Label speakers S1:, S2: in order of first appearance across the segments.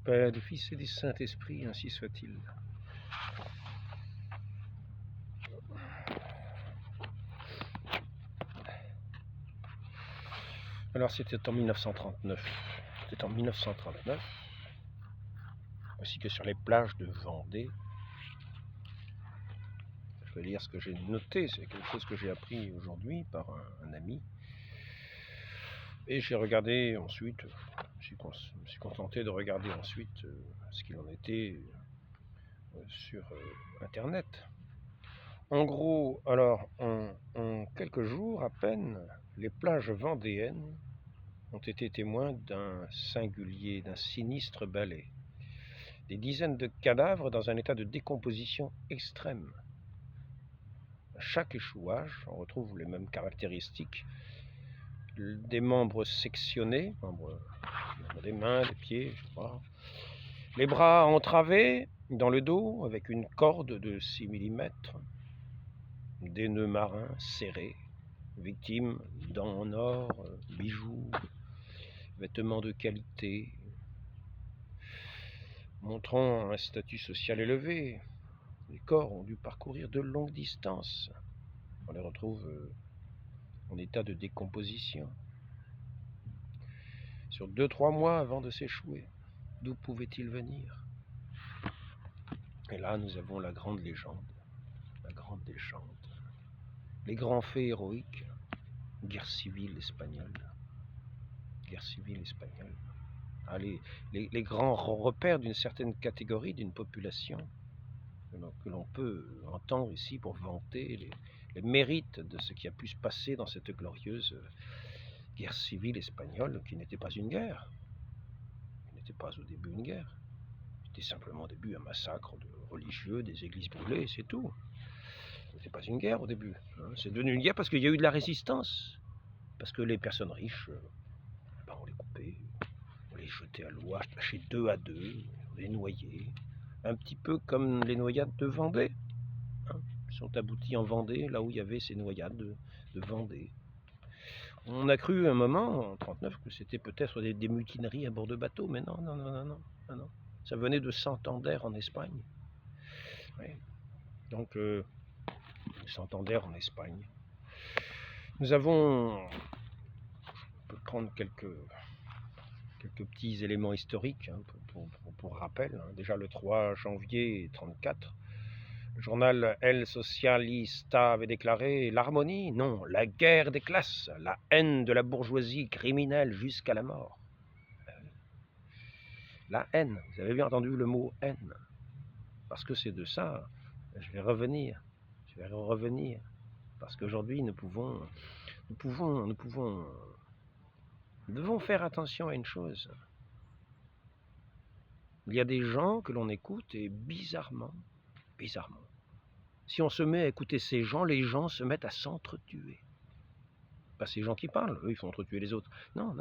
S1: Père, du Fils et du Saint-Esprit, ainsi soit-il. Alors c'était en 1939. C'était en 1939, ainsi que sur les plages de Vendée. Je vais lire ce que j'ai noté, c'est quelque chose que j'ai appris aujourd'hui par un ami. Et j'ai regardé ensuite, je me suis contenté de regarder ensuite ce qu'il en était sur Internet. En gros, alors, en quelques jours à peine, les plages vendéennes ont été témoins d'un singulier, d'un sinistre balai. Des dizaines de cadavres dans un état de décomposition extrême. À chaque échouage, on retrouve les mêmes caractéristiques. Des membres sectionnés, membres des mains, des pieds, je sais pas. Les bras entravés dans le dos avec une corde de 6 mm. Des nœuds marins serrés. Victimes dents en or, bijoux, vêtements de qualité, montrant un statut social élevé. Les corps ont dû parcourir de longues distances. On les retrouve en état de décomposition. Sur 2-3 mois avant de s'échouer, d'où pouvaient-ils venir? Et là, nous avons la grande légende, les grands faits héroïques, guerre civile espagnole. Ah, les grands repères d'une certaine catégorie, d'une population, que l'on peut entendre ici pour vanter les mérites de ce qui a pu se passer dans cette glorieuse guerre civile espagnole, qui n'était pas une guerre, qui n'était pas au début une guerre, c'était simplement au début un massacre de religieux, des églises brûlées, c'est tout. Ce n'était pas une guerre au début, hein. C'est devenu une guerre parce qu'il y a eu de la résistance, parce que les personnes riches, on les coupait, on les jetait à l'eau, attachés 2 à 2, on les noyait, un petit peu comme les noyades de Vendée, hein. Ils sont aboutis en Vendée, là où il y avait ces noyades de Vendée. On a cru un moment, en 1939, que c'était peut-être des mutineries à bord de bateaux, mais non. Ça venait de Santander en Espagne. Oui. Donc, Santander en Espagne. Nous avons, on peut prendre quelques petits éléments historiques, hein, pour rappel. Hein. Déjà le 3 janvier 1934, le journal El Socialista avait déclaré l'harmonie, non, la guerre des classes, la haine de la bourgeoisie criminelle jusqu'à la mort. La haine, vous avez bien entendu le mot haine, parce que c'est de ça, je vais revenir, parce qu'aujourd'hui nous devons faire attention à une chose. Il y a des gens que l'on écoute et bizarrement, si on se met à écouter ces gens, les gens se mettent à s'entretuer. Pas ces gens qui parlent, eux ils font entretuer les autres. Non.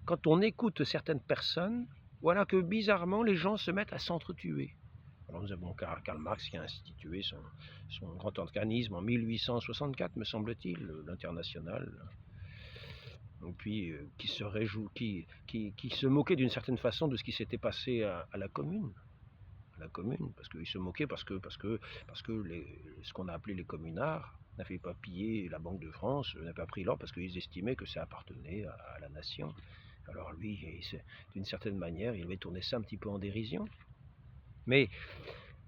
S1: Quand on écoute certaines personnes, voilà que bizarrement les gens se mettent à s'entretuer. Alors nous avons Karl Marx qui a institué son grand organisme en 1864, me semble-t-il, l'Internationale. Et puis qui se moquait d'une certaine façon de ce qui s'était passé à la Commune. Parce qu'ils se moquaient parce que ce qu'on a appelé les communards n'avaient pas pillé la Banque de France, n'avaient pas pris l'or parce qu'ils estimaient que ça appartenait à la nation. Alors lui, d'une certaine manière, il avait tourné ça un petit peu en dérision. Mais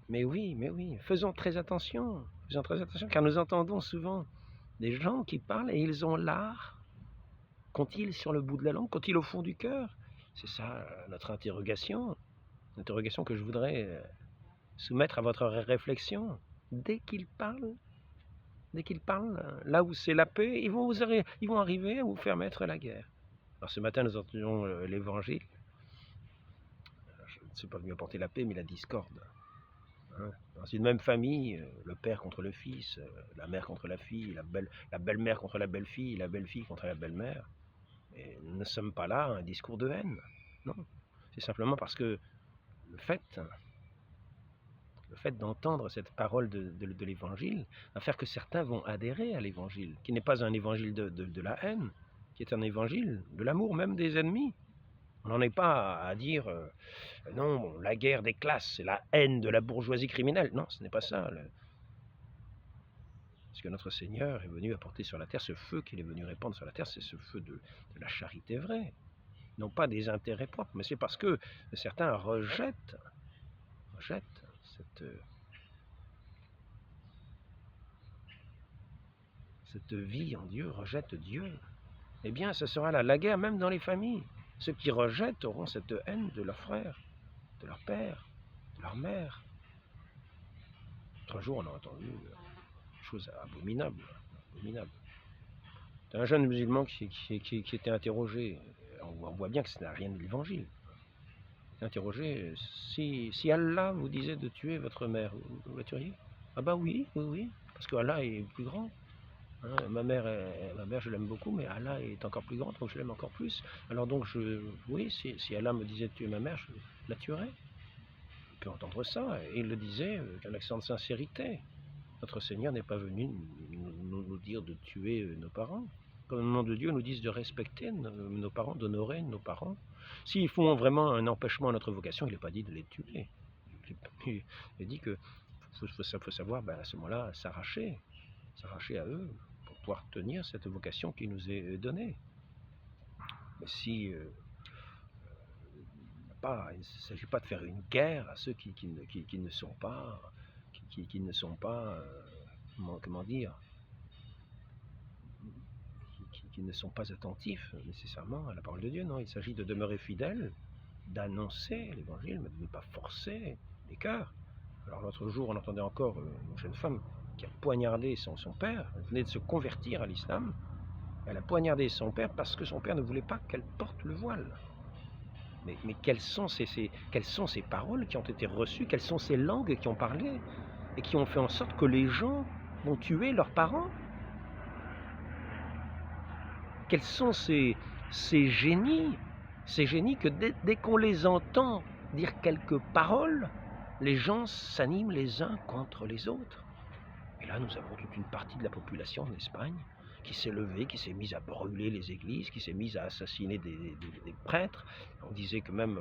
S1: oui, faisons très attention, car nous entendons souvent des gens qui parlent et ils ont l'art, qu'ont-ils sur le bout de la langue, qu'ont-ils au fond du cœur? C'est ça notre interrogation que je voudrais soumettre à votre réflexion. Dès qu'ils parlent, là où c'est la paix, ils vont arriver à vous faire mettre la guerre. Alors ce matin, nous entendions l'évangile. Je ne sais pas venu apporter la paix, mais la discorde. Hein. Dans une même famille, le père contre le fils, la mère contre la fille, la belle-mère contre la belle-fille contre la belle-mère. Et nous ne sommes pas là à un discours de haine. Non. C'est simplement parce que le fait d'entendre cette parole de l'évangile va faire que certains vont adhérer à l'évangile, qui n'est pas un évangile de la haine, qui est un évangile de l'amour même des ennemis. On n'en est pas à dire non, bon, la guerre des classes, c'est la haine de la bourgeoisie criminelle. Non, ce n'est pas ça. Parce que notre Seigneur est venu apporter sur la terre ce feu qu'il est venu répandre sur la terre, c'est ce feu de la charité vraie. Non pas des intérêts propres, mais c'est parce que certains rejettent cette vie en Dieu, rejettent Dieu. Eh bien, ce sera la guerre même dans les familles. Ceux qui rejettent auront cette haine de leurs frères, de leur père, de leur mère. L'autre jour, on a entendu des choses abominables. C'est un jeune musulman qui était interrogé. On voit bien que ce n'a rien de l'évangile. Interrogé, si Allah vous disait de tuer votre mère, vous la tueriez? Ah bah oui, parce que Allah est plus grand. Hein, ma mère, je l'aime beaucoup, mais Allah est encore plus grand, donc je l'aime encore plus. Alors donc, oui, si Allah me disait de tuer ma mère, je la tuerais. On peut entendre ça, et il le disait avec un accent de sincérité. Notre Seigneur n'est pas venu nous dire de tuer nos parents. Comme au nom de Dieu, nous disent de respecter nos parents, d'honorer nos parents. S'ils font vraiment un empêchement à notre vocation, il n'est pas dit de les tuer. Il dit qu'il faut savoir à ce moment-là s'arracher à eux pour pouvoir tenir cette vocation qui nous est donnée. Mais si il ne s'agit pas de faire une guerre à ceux qui ne sont pas, comment dire, qui ne sont pas attentifs nécessairement à la parole de Dieu. Non, il s'agit de demeurer fidèle, d'annoncer l'évangile, mais de ne pas forcer les cœurs. Alors l'autre jour, on entendait encore une jeune femme qui a poignardé son père. Elle venait de se convertir à l'islam. Elle a poignardé son père parce que son père ne voulait pas qu'elle porte le voile. Mais quelles sont ces paroles qui ont été reçues? Quelles sont ces langues qui ont parlé et qui ont fait en sorte que les gens vont tuer leurs parents? Quels sont ces génies que dès qu'on les entend dire quelques paroles, les gens s'animent les uns contre les autres? Et là, nous avons toute une partie de la population en Espagne qui s'est levée, qui s'est mise à brûler les églises, qui s'est mise à assassiner des prêtres. On disait que même,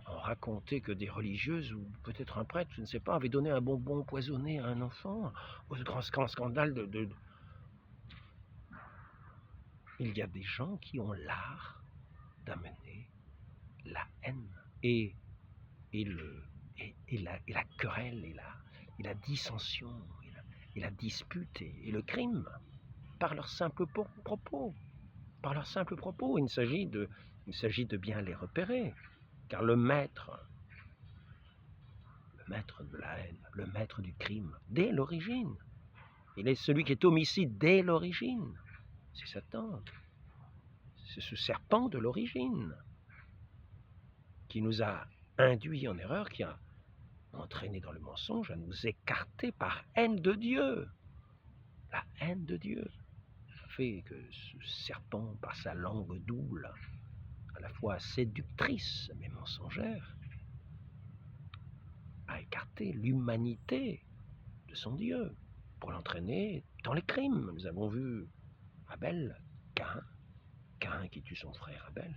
S1: on racontait que des religieuses, ou peut-être un prêtre, je ne sais pas, avait donné un bonbon empoisonné à un enfant. Au grand scandale Il y a des gens qui ont l'art d'amener la haine et la querelle et la dissension et la dispute et le crime par leurs simples propos. Il s'agit de bien les repérer, car le maître de la haine, le maître du crime, dès l'origine, il est celui qui est homicide dès l'origine. C'est Satan. C'est ce serpent de l'origine qui nous a induits en erreur, qui a entraîné dans le mensonge, à nous écarter par haine de Dieu. La haine de Dieu fait que ce serpent, par sa langue double, à la fois séductrice mais mensongère, a écarté l'humanité de son Dieu pour l'entraîner dans les crimes. Nous avons vu Abel, Caïn qui tue son frère Abel.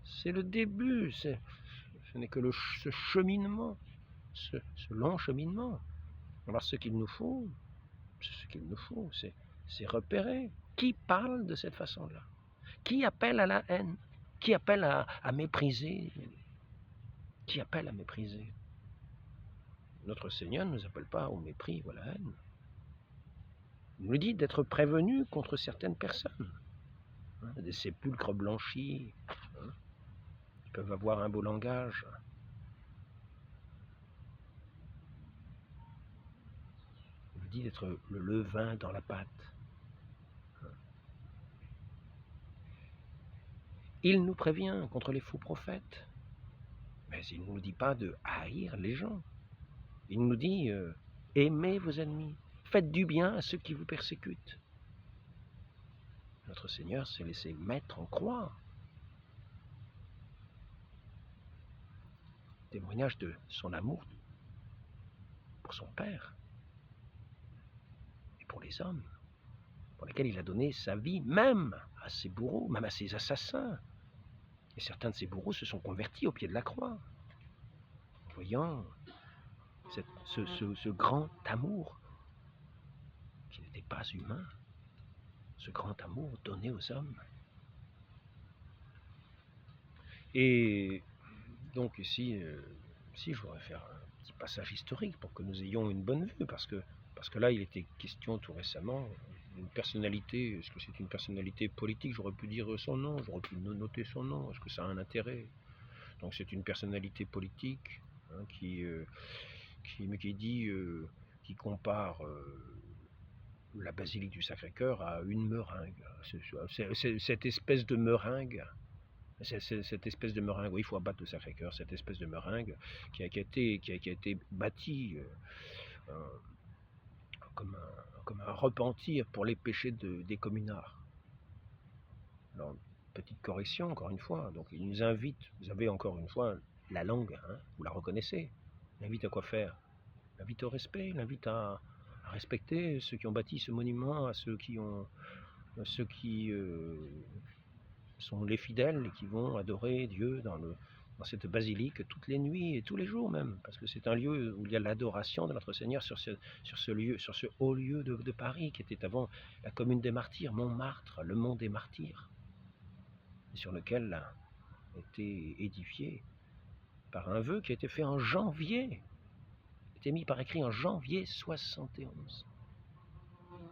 S1: C'est le début, ce n'est que ce cheminement, ce long cheminement. Alors ce qu'il nous faut, c'est repérer qui parle de cette façon-là, qui appelle à la haine, qui appelle à mépriser, Notre Seigneur ne nous appelle pas au mépris ou à la haine. Il nous dit d'être prévenus contre certaines personnes, des sépulcres blanchis, qui peuvent avoir un beau langage. Il nous dit d'être le levain dans la pâte. Il nous prévient contre les faux prophètes, mais il ne nous dit pas de haïr les gens. Il nous dit aimez vos ennemis, faites du bien à ceux qui vous persécutent. Notre Seigneur s'est laissé mettre en croix. Témoignage de son amour pour son Père et pour les hommes, pour lesquels il a donné sa vie, même à ses bourreaux, même à ses assassins. Et certains de ces bourreaux se sont convertis au pied de la croix, voyant ce grand amour qui n'était pas humain, ce grand amour donné aux hommes. Et donc ici, je voudrais faire un petit passage historique pour que nous ayons une bonne vue, parce que là, il était question tout récemment d'une personnalité. Est-ce que c'est une personnalité politique? J'aurais pu dire son nom, j'aurais pu noter son nom. Est-ce que ça a un intérêt? Donc c'est une personnalité politique, hein, qui compare la basilique du Sacré-Cœur à une meringue. Cette espèce de meringue. Cette espèce de meringue, oui, il faut abattre le Sacré-Cœur, cette espèce de meringue qui a été bâtie comme un repentir pour les péchés des communards. Alors, petite correction, encore une fois, donc il nous invite, vous avez encore une fois la langue, hein, vous la reconnaissez, il invite à quoi faire? Il invite au respect, il invite à respecter ceux qui ont bâti ce monument, à ceux qui sont les fidèles et qui vont adorer Dieu dans cette basilique toutes les nuits et tous les jours même, parce que c'est un lieu où il y a l'adoration de notre Seigneur sur ce haut lieu de Paris qui était avant la commune des martyrs, Montmartre, le mont des martyrs, et sur lequel a été édifié par un vœu qui a été fait en janvier, été mis par écrit en janvier 71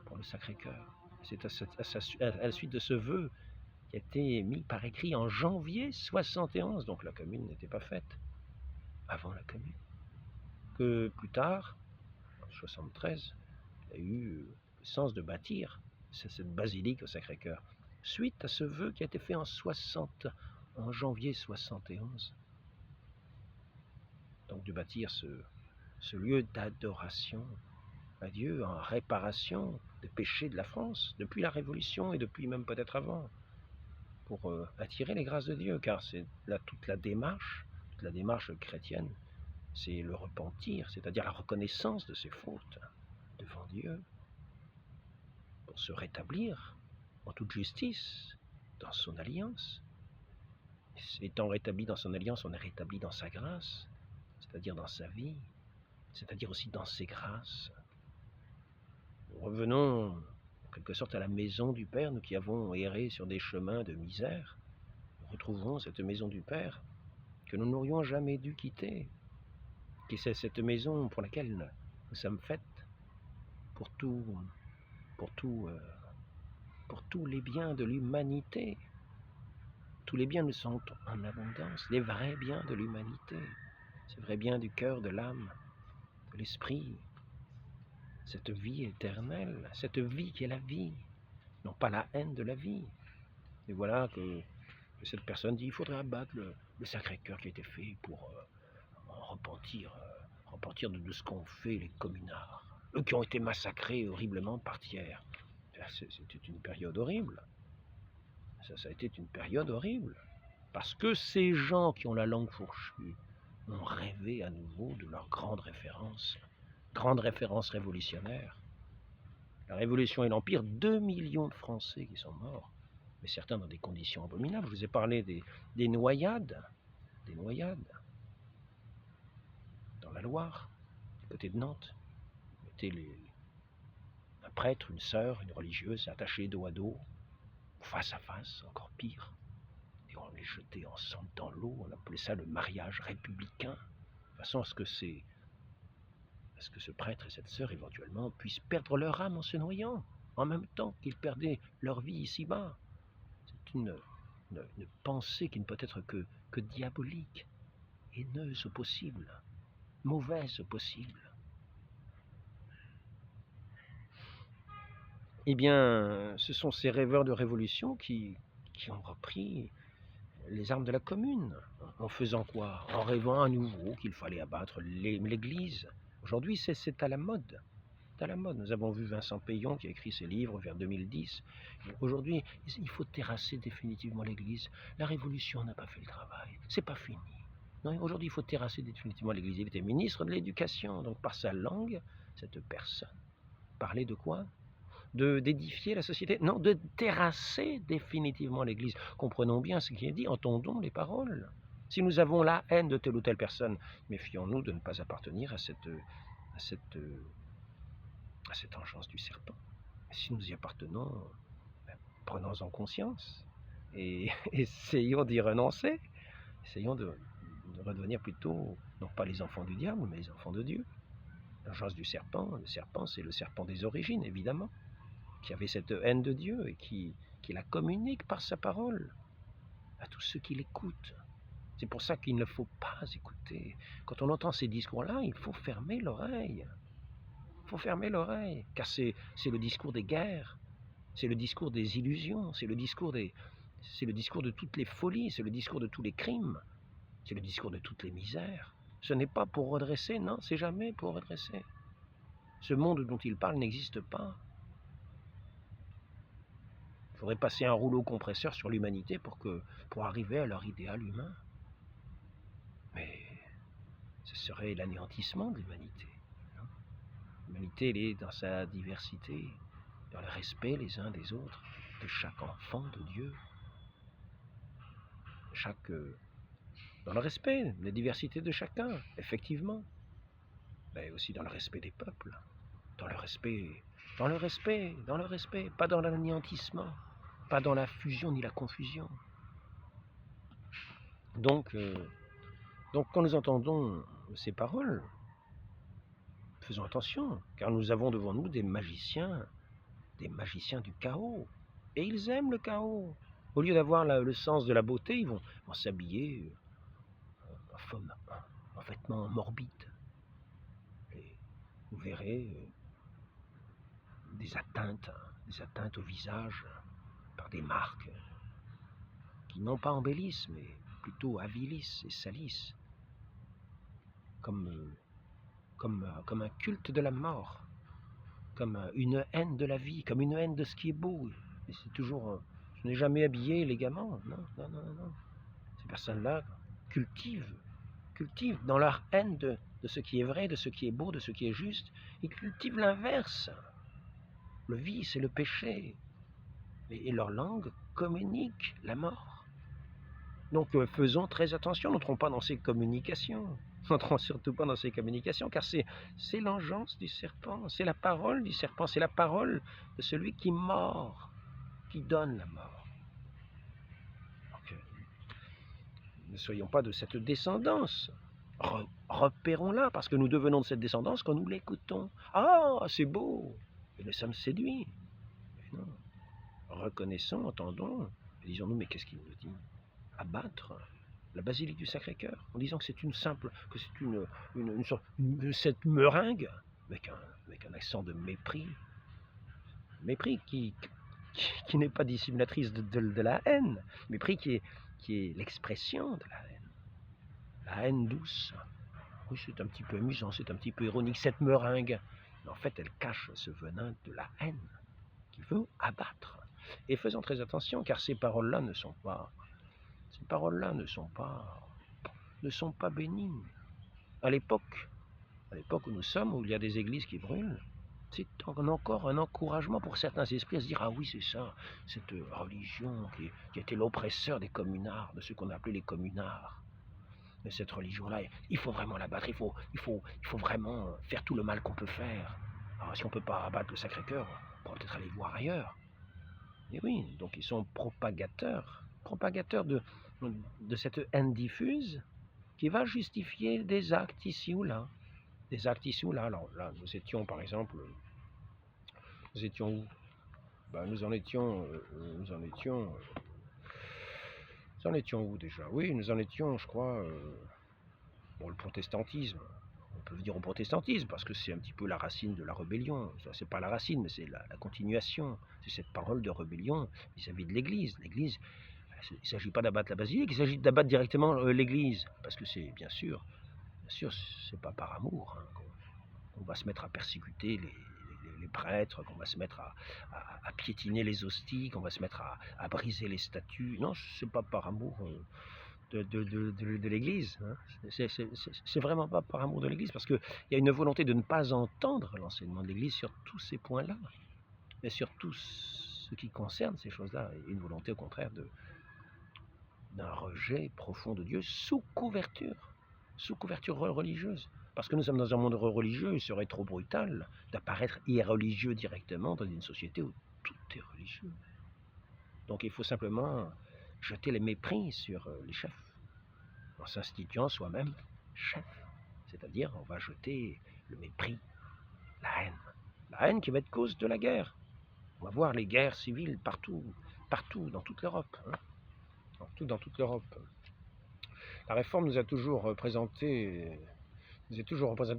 S1: pour le Sacré-Cœur. C'est à la suite de ce vœu qui a été mis par écrit en janvier 71, donc la commune n'était pas faite avant la commune, que plus tard, en 73, il y a eu le sens de bâtir cette basilique au Sacré-Cœur, suite à ce vœu qui a été fait en janvier 71, donc de bâtir ce lieu d'adoration à Dieu en réparation des péchés de la France, depuis la Révolution et depuis même peut-être avant, pour attirer les grâces de Dieu, car c'est là toute la démarche chrétienne, c'est le repentir, c'est-à-dire la reconnaissance de ses fautes devant Dieu, pour se rétablir en toute justice dans son alliance. Étant rétabli dans son alliance, on est rétabli dans sa grâce, c'est-à-dire dans sa vie, c'est-à-dire aussi dans ses grâces. Revenons en quelque sorte à la maison du Père, nous qui avons erré sur des chemins de misère. Nous retrouvons cette maison du Père que nous n'aurions jamais dû quitter, qui c'est cette maison pour laquelle nous sommes faites, pour tous les biens de l'humanité. Tous les biens nous sont en abondance, les vrais biens de l'humanité, ces vrais biens du cœur, de l'âme, de l'esprit, cette vie éternelle, cette vie qui est la vie, non pas la haine de la vie. Et voilà que cette personne dit, il faudrait abattre le Sacré-Cœur qui a été fait pour repentir de ce qu'ont fait les communards, eux qui ont été massacrés horriblement par Thiers. C'était une période horrible. Ça a été une période horrible. Parce que ces gens qui ont la langue fourchue ont rêvé à nouveau de leur grande référence révolutionnaire. La Révolution et l'Empire, 2 millions de Français qui sont morts, mais certains dans des conditions abominables. Je vous ai parlé des noyades, dans la Loire, du côté de Nantes. Un prêtre, une sœur, une religieuse attachée dos à dos, face à face, encore pire. Et on les jetait ensemble dans l'eau, on appelait ça le mariage républicain, de façon à ce que ce prêtre et cette sœur éventuellement puissent perdre leur âme en se noyant, en même temps qu'ils perdaient leur vie ici-bas. C'est une pensée qui ne peut être que diabolique, haineuse au possible, mauvaise au possible. Eh bien, ce sont ces rêveurs de révolution qui ont repris les armes de la commune. En faisant quoi? En rêvant à nouveau qu'il fallait abattre l'Église. Aujourd'hui, c'est à la mode. C'est à la mode. Nous avons vu Vincent Payon qui a écrit ses livres vers 2010. Aujourd'hui, il faut terrasser définitivement l'Église. La Révolution n'a pas fait le travail. C'est pas fini. Aujourd'hui, il faut terrasser définitivement l'Église. Il était ministre de l'Éducation. Donc, par sa langue, cette personne parlait de quoi? d'édifier la société, non, de terrasser définitivement l'Église. Comprenons bien ce qui est dit, entendons les paroles. Si nous avons la haine de telle ou telle personne, méfions-nous de ne pas appartenir à cette, à cette engeance du serpent. Si nous y appartenons, prenons-en conscience et essayons d'y renoncer. Essayons de redevenir plutôt, non pas les enfants du diable, mais les enfants de Dieu. L'engeance du serpent, le serpent, c'est le serpent des origines, évidemment, qui avait cette haine de Dieu et qui la communique par sa parole à tous ceux qui l'écoutent. C'est pour ça qu'il ne faut pas écouter. Quand on entend ces discours-là, il faut fermer l'oreille. Il faut fermer l'oreille, car c'est le discours des guerres, c'est le discours des illusions, c'est le discours de toutes les folies, c'est le discours de tous les crimes, c'est le discours de toutes les misères. Ce n'est pas pour redresser, non, c'est jamais pour redresser. Ce monde dont il parle n'existe pas. Il faudrait passer un rouleau compresseur sur l'humanité pour arriver à leur idéal humain. Mais ce serait l'anéantissement de l'humanité. L'humanité, elle est dans sa diversité, dans le respect les uns des autres, de chaque enfant de Dieu. Dans le respect, la diversité de chacun, effectivement. Mais aussi dans le respect des peuples. Dans le respect, pas dans l'anéantissement, pas dans la fusion ni la confusion. Donc quand nous entendons ces paroles, faisons attention, car nous avons devant nous des magiciens du chaos. Et ils aiment le chaos. Au lieu d'avoir le sens de la beauté, ils vont s'habiller en vêtements morbides. Et vous verrez des atteintes au visage par des marques qui non pas embellissent, mais plutôt avilissent et salissent, comme un culte de la mort, comme une haine de la vie, comme une haine de ce qui est beau. Et c'est toujours, je n'ai jamais habillé élégamment, non. Ces personnes-là cultivent dans leur haine de ce qui est vrai, de ce qui est beau, de ce qui est juste, ils cultivent l'inverse, le vice et le péché. Et leur langue communique la mort. Donc faisons très attention, n'entrons pas dans ces communications. N'entrons surtout pas dans ces communications, car c'est l'engeance du serpent, c'est la parole du serpent, c'est la parole de celui qui mord, qui donne la mort. Donc, ne soyons pas de cette descendance. Repérons-la, parce que nous devenons de cette descendance quand nous l'écoutons. Ah, c'est beau, et nous sommes séduits. Mais non. Reconnaissons, entendons, et disons-nous, mais qu'est-ce qu'il nous dit? Abattre la basilique du Sacré-Cœur, en disant que c'est cette meringue, avec un accent de mépris qui n'est pas dissimulatrice de la haine, mépris qui est l'expression de la haine douce. Oui, c'est un petit peu amusant, c'est un petit peu ironique, cette meringue, mais en fait elle cache ce venin de la haine qui veut abattre. Et faisons très attention, car ces paroles-là ne sont pas bénignes. À l'époque où nous sommes, où il y a des églises qui brûlent, c'est encore un encouragement pour certains esprits à se dire « Ah oui, c'est ça, cette religion qui était l'oppresseur des communards, de ceux qu'on appelait les communards. Mais cette religion-là, il faut vraiment l'abattre, il faut vraiment faire tout le mal qu'on peut faire. Alors si on ne peut pas abattre le Sacré-Cœur, on pourra peut-être aller voir ailleurs. » Et oui, donc ils sont propagateurs de cette haine diffuse qui va justifier des actes ici ou là. Alors là, nous étions par exemple, nous étions où? Nous en étions où déjà? Oui, nous en étions, je crois, le protestantisme. On peut dire au protestantisme parce que c'est un petit peu la racine de la rébellion. Ça, c'est pas la racine, mais c'est la continuation. C'est cette parole de rébellion vis-à-vis de l'Église. L'Église, il ne s'agit pas d'abattre la basilique, il s'agit d'abattre directement l'Église. Parce que c'est, bien sûr, c'est pas par amour qu'on va se mettre à persécuter les prêtres, qu'on va se mettre à piétiner les hosties, qu'on va se mettre à briser les statues. Non, c'est pas par amour de l'Église. C'est vraiment pas par amour de l'Église, parce qu'il y a une volonté de ne pas entendre l'enseignement de l'Église sur tous ces points-là. mais sur tout ce qui concerne ces choses-là, et une volonté au contraire d'un rejet profond de Dieu sous couverture religieuse. Parce que nous sommes dans un monde religieux, il serait trop brutal d'apparaître irreligieux directement dans une société où tout est religieux. Donc il faut simplement jeter les mépris sur les chefs, en s'instituant soi-même chef. C'est-à-dire, on va jeter le mépris, la haine qui va être cause de la guerre. On va voir les guerres civiles partout, dans toute l'Europe. Dans toute l'Europe. La réforme nous est toujours représentée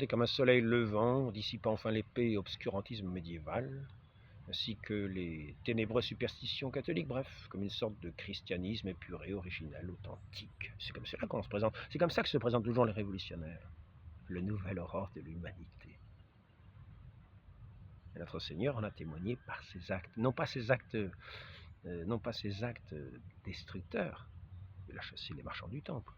S1: comme un soleil levant, dissipant enfin l'épais obscurantisme médiéval, ainsi que les ténébreuses superstitions catholiques, bref, comme une sorte de christianisme épuré, original, authentique. C'est comme cela qu'on se présente. C'est comme ça que se présentent toujours les révolutionnaires. Le nouvel aurore de l'humanité. Et notre Seigneur en a témoigné par ses actes, non pas ses actes destructeurs. Il a chassé les marchands du temple.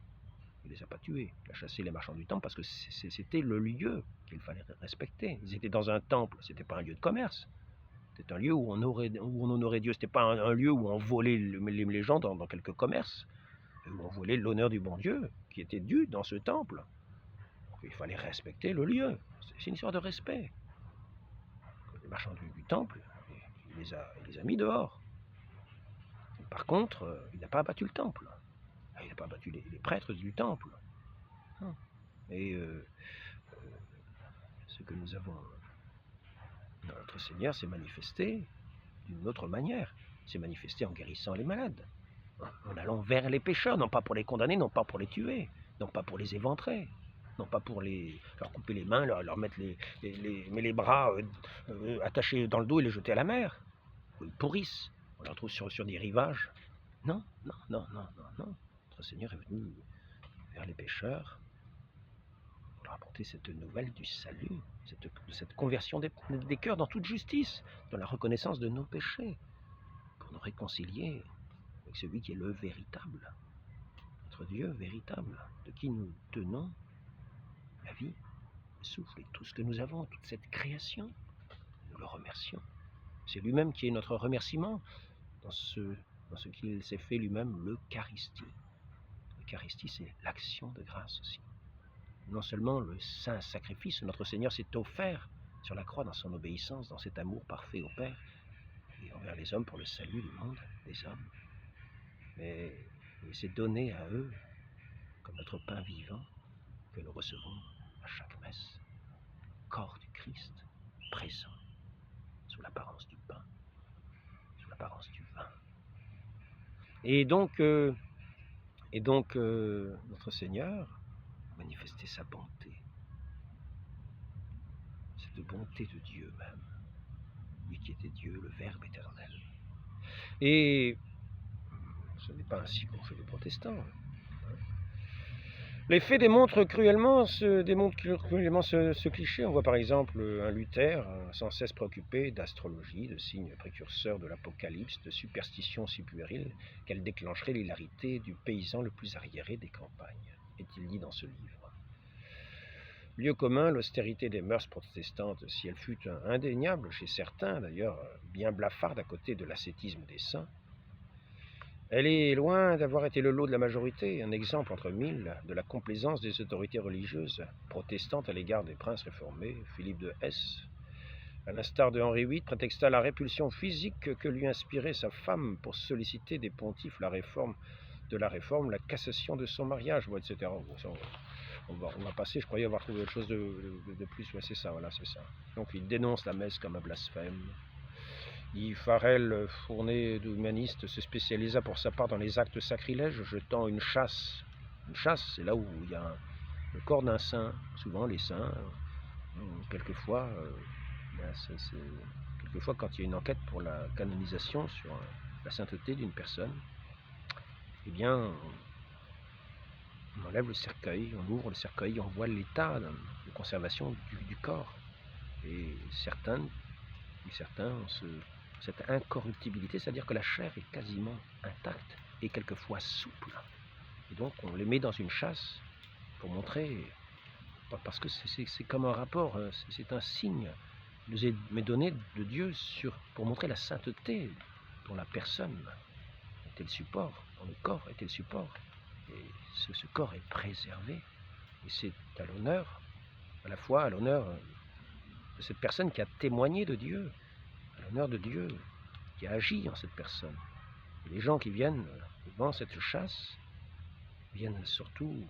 S1: Il ne les a pas tués. Il a chassé les marchands du temple parce que c'était le lieu qu'il fallait respecter. Ils étaient dans un temple, ce n'était pas un lieu de commerce. C'était un lieu où on honorait Dieu. Ce n'était pas un lieu où on volait les gens dans quelques commerces, où on volait l'honneur du bon Dieu qui était dû dans ce temple. Donc, il fallait respecter le lieu. C'est une histoire de respect. Les marchands du temple, il les a mis dehors. Par contre, il n'a pas abattu le temple. Il n'a pas abattu les prêtres du temple. Et ce que nous avons, notre Seigneur s'est manifesté d'une autre manière. Il s'est manifesté en guérissant les malades, en allant vers les pécheurs, non pas pour les condamner, non pas pour les tuer, non pas pour les éventrer, non pas pour leur couper les mains, leur mettre les bras attachés dans le dos et les jeter à la mer. Ils pourrissent. On les retrouve sur des rivages. Non. Notre Seigneur est venu vers les pécheurs pour leur apporter cette nouvelle du salut, cette conversion des cœurs dans toute justice, dans la reconnaissance de nos péchés, pour nous réconcilier avec celui qui est le véritable, notre Dieu véritable, de qui nous tenons la vie, le souffle et tout ce que nous avons, toute cette création. Nous le remercions. C'est lui-même qui est notre remerciement dans ce qu'il s'est fait lui-même, l'Eucharistie. L'Eucharistie, c'est l'action de grâce aussi. Non seulement le saint sacrifice, notre Seigneur s'est offert sur la croix dans son obéissance, dans cet amour parfait au Père et envers les hommes pour le salut du monde, des hommes, mais il s'est donné à eux comme notre pain vivant que nous recevons à chaque messe, corps du Christ présent sous l'apparence du pain, sous l'apparence du vin. Et donc notre Seigneur a manifesté sa bonté, cette bonté de Dieu même, lui qui était Dieu, le Verbe éternel. Et ce n'est pas ainsi qu'ont fait les protestants. Les faits démontrent cruellement ce cliché. On voit par exemple un Luther sans cesse préoccupé d'astrologie, de signes précurseurs de l'apocalypse, de superstitions si puériles qu'elles déclencheraient l'hilarité du paysan le plus arriéré des campagnes, est-il dit dans ce livre. Lieu commun, l'austérité des mœurs protestantes, si elle fut indéniable chez certains, d'ailleurs bien blafarde à côté de l'ascétisme des saints, elle est loin d'avoir été le lot de la majorité, un exemple entre mille de la complaisance des autorités religieuses protestantes à l'égard des princes réformés. Philippe de Hesse, à l'instar de Henri VIII, prétexta la répulsion physique que lui inspirait sa femme pour solliciter des pontifes la réforme, la cassation de son mariage, etc. On va passer, je croyais avoir trouvé autre chose de plus, mais c'est ça, voilà, c'est ça. Donc il dénonce la messe comme un blasphème. Guy Farel, fourné d'humaniste, se spécialisa pour sa part dans les actes sacrilèges, jetant une chasse. Une chasse, c'est là où il y a le corps d'un saint. Souvent, les saints, quelquefois, quand il y a une enquête pour la canonisation sur la sainteté d'une personne, eh bien, on enlève le cercueil, on ouvre le cercueil, on voit l'état de conservation du corps. Et certains ont cette incorruptibilité, c'est-à-dire que la chair est quasiment intacte et quelquefois souple. Et donc on les met dans une chasse pour montrer, parce que c'est comme un rapport, c'est un signe nous est donné de Dieu pour montrer la sainteté dont la personne était le support, dont le corps était le support. Et ce corps est préservé. Et c'est à l'honneur, à la fois à l'honneur de cette personne qui a témoigné de Dieu, à l'honneur de Dieu qui a agi en cette personne. Et les gens qui viennent devant cette chasse viennent surtout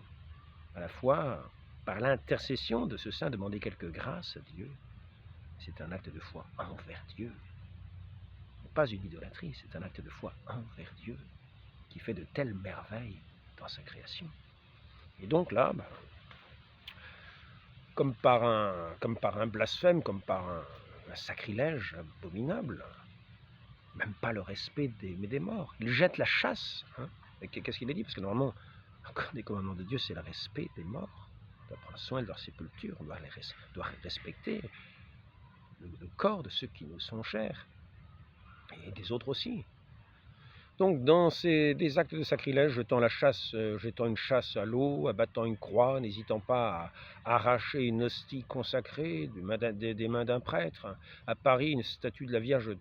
S1: à la fois par l'intercession de ce saint demander quelques grâces à Dieu. C'est un acte de foi envers Dieu. Pas une idolâtrie, c'est un acte de foi envers Dieu qui fait de telles merveilles dans sa création. Et donc là, comme par un blasphème, comme par un sacrilège abominable, même pas le respect des morts. Il jette la chasse. Hein. Qu'est-ce qu'il a dit? Parce que normalement, encore des commandements de Dieu, c'est le respect des morts. On doit prendre soin de leur sépulture, on doit respecter le corps de ceux qui nous sont chers, et des autres aussi. Donc dans des actes de sacrilège, jetant une chasse à l'eau, abattant une croix, n'hésitant pas à arracher une hostie consacrée des mains d'un prêtre, à Paris une statue de la Vierge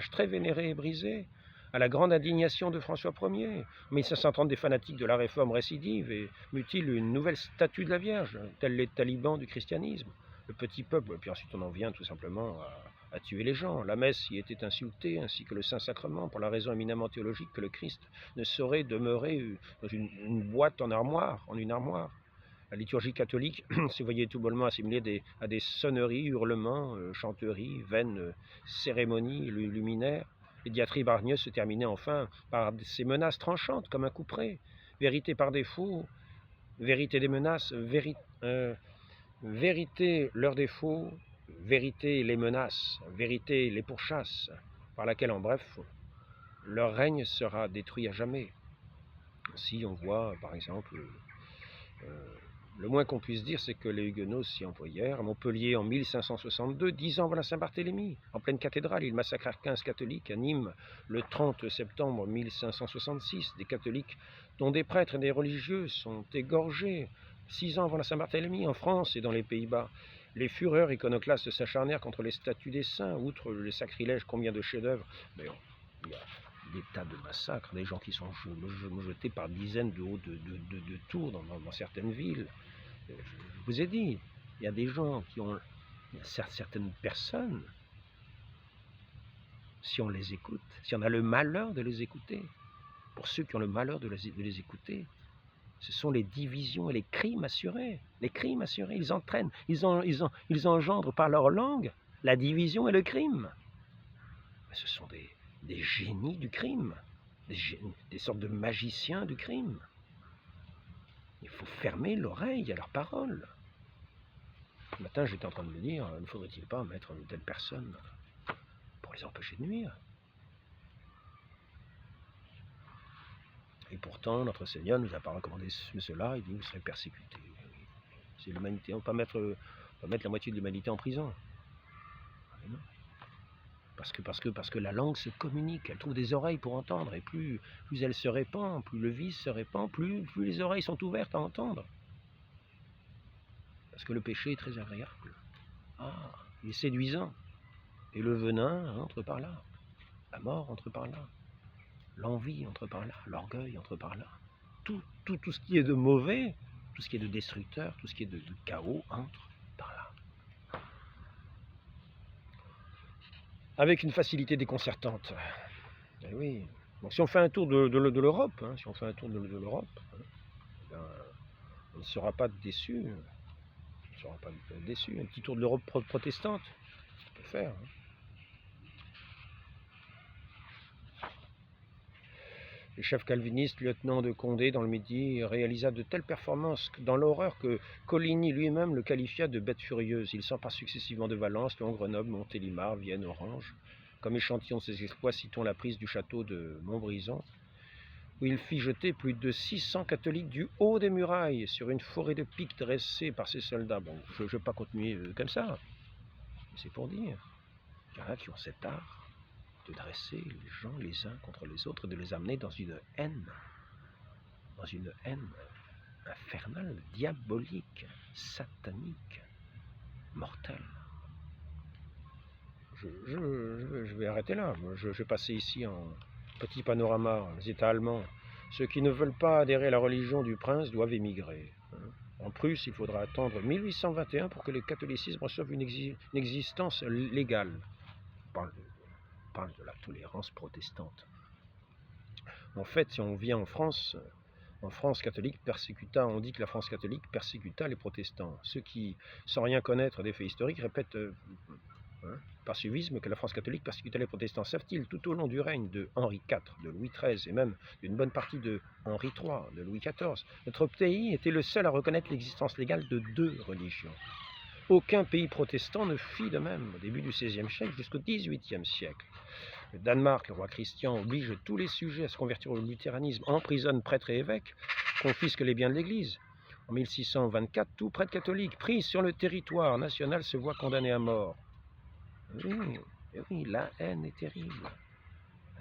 S1: très vénérée et brisée, à la grande indignation de François Ier, 1530 des fanatiques de la Réforme récidive et mutilent une nouvelle statue de la Vierge, tels les talibans du christianisme. Le petit peuple, puis ensuite on en vient tout simplement à tuer les gens. La messe y était insultée, ainsi que le Saint-Sacrement, pour la raison éminemment théologique que le Christ ne saurait demeurer dans une boîte en une armoire. La liturgie catholique se voyait tout bonnement assimilée à des sonneries, hurlements, chanteries, vaines cérémonies luminaires. Les diatribes hargneuses se terminaient enfin par ces menaces tranchantes, comme un couperet. Vérité par défaut, vérité des menaces, vérité leurs défauts, vérité les menaces, vérité les pourchasses, par laquelle, en bref, leur règne sera détruit à jamais. Si on voit, par exemple, le moins qu'on puisse dire, c'est que les Huguenots s'y employèrent. À Montpellier, en 1562, 10 ans avant la Saint-Barthélemy, en pleine cathédrale, ils massacrèrent 15 catholiques. À Nîmes, le 30 septembre 1566, des catholiques, dont des prêtres et des religieux, sont égorgés. 6 ans avant la Saint-Barthélemy, en France et dans les Pays-Bas, les fureurs iconoclastes s'acharnèrent contre les statues des saints. Outre les sacrilèges, combien de chefs-d'œuvre? Il y a des tas de massacres, des gens qui sont jetés par dizaines de hauts de tours dans certaines villes. Je vous ai dit, il y a des gens qui ont, certaines personnes, si on les écoute, si on a le malheur de les écouter, pour ceux qui ont le malheur de les écouter, ce sont les divisions et les crimes assurés. Les crimes assurés, ils entraînent, ils engendrent par leur langue la division et le crime. Mais ce sont des génies du crime, des sortes de magiciens du crime. Il faut fermer l'oreille à leurs paroles. Ce matin, j'étais en train de me dire, ne faudrait-il pas mettre une telle personne pour les empêcher de nuire? Et pourtant, notre Seigneur nous a pas recommandé cela, il dit, vous serez persécutés. C'est l'humanité, on ne peut pas mettre la moitié de l'humanité en prison. Parce que la langue se communique, elle trouve des oreilles pour entendre, et plus elle se répand, plus le vice se répand, plus les oreilles sont ouvertes à entendre. Parce que le péché est très agréable. Il est séduisant. Et le venin entre par là. La mort entre par là. L'envie entre par là. L'orgueil entre par là. Tout ce qui est de mauvais, tout ce qui est de destructeur, tout ce qui est de chaos entre par là. Avec une facilité déconcertante. Et oui. Donc si on fait un tour de l'Europe, ben, on ne sera pas déçu. On ne sera pas déçu. Un petit tour de l'Europe protestante, on peut faire. Le chef calviniste, lieutenant de Condé dans le Midi, réalisa de telles performances dans l'horreur que Coligny lui-même le qualifia de bête furieuse. Il s'empare successivement de Valence, Lyon, Grenoble, Montélimar, Vienne, Orange. Comme échantillon de ses exploits, citons la prise du château de Montbrison, où il fit jeter plus de 600 catholiques du haut des murailles sur une forêt de piques dressée par ses soldats. Bon, je ne vais pas continuer comme ça, mais c'est pour dire qu'il y en a qui ont cet art de dresser les gens les uns contre les autres, de les amener dans une haine infernale, diabolique, satanique, mortelle. je vais arrêter là. Je vais passer ici en petit panorama, les États allemands. Ceux qui ne veulent pas adhérer à la religion du prince doivent émigrer. En Prusse, il faudra attendre 1821 pour que le catholicisme reçoive une existence légale. On parle de la tolérance protestante. En fait, si on vient en France catholique persécuta, on dit que la France catholique persécuta les protestants. Ceux qui, sans rien connaître des faits historiques, répètent par suivisme que la France catholique persécuta les protestants. Savent-ils, tout au long du règne de Henri IV, de Louis XIII et même d'une bonne partie de Henri III, de Louis XIV, notre pays était le seul à reconnaître l'existence légale de deux religions. Aucun pays protestant ne fit de même au début du XVIe siècle jusqu'au XVIIIe siècle. Le Danemark, le roi Christian, oblige tous les sujets à se convertir au luthéranisme, emprisonne prêtres et évêques, confisque les biens de l'Église. En 1624, tout prêtre catholique pris sur le territoire national se voit condamné à mort. Oui, la haine est terrible.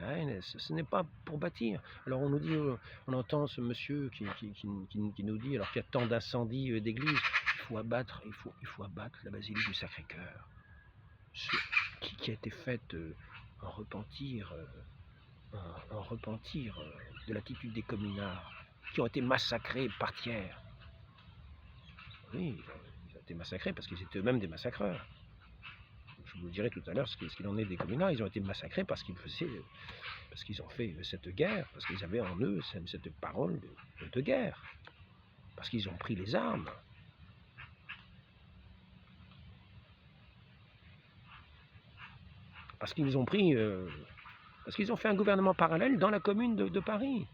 S1: La haine, ce n'est pas pour bâtir. Alors on nous dit, on entend ce monsieur qui nous dit, alors qu'il y a tant d'incendies d'églises, il faut abattre la basilique du Sacré-Cœur, qui a été faite en repentir de l'attitude des communards, qui ont été massacrés par tiers. Oui, ils ont été massacrés parce qu'ils étaient eux-mêmes des massacreurs. Je vous dirai tout à l'heure ce qu'il en est des communards. Ils ont été massacrés parce qu'ils ont fait cette guerre, parce qu'ils avaient en eux cette parole de guerre, parce qu'ils ont pris les armes. Parce qu'ils ont fait un gouvernement parallèle dans la commune de Paris.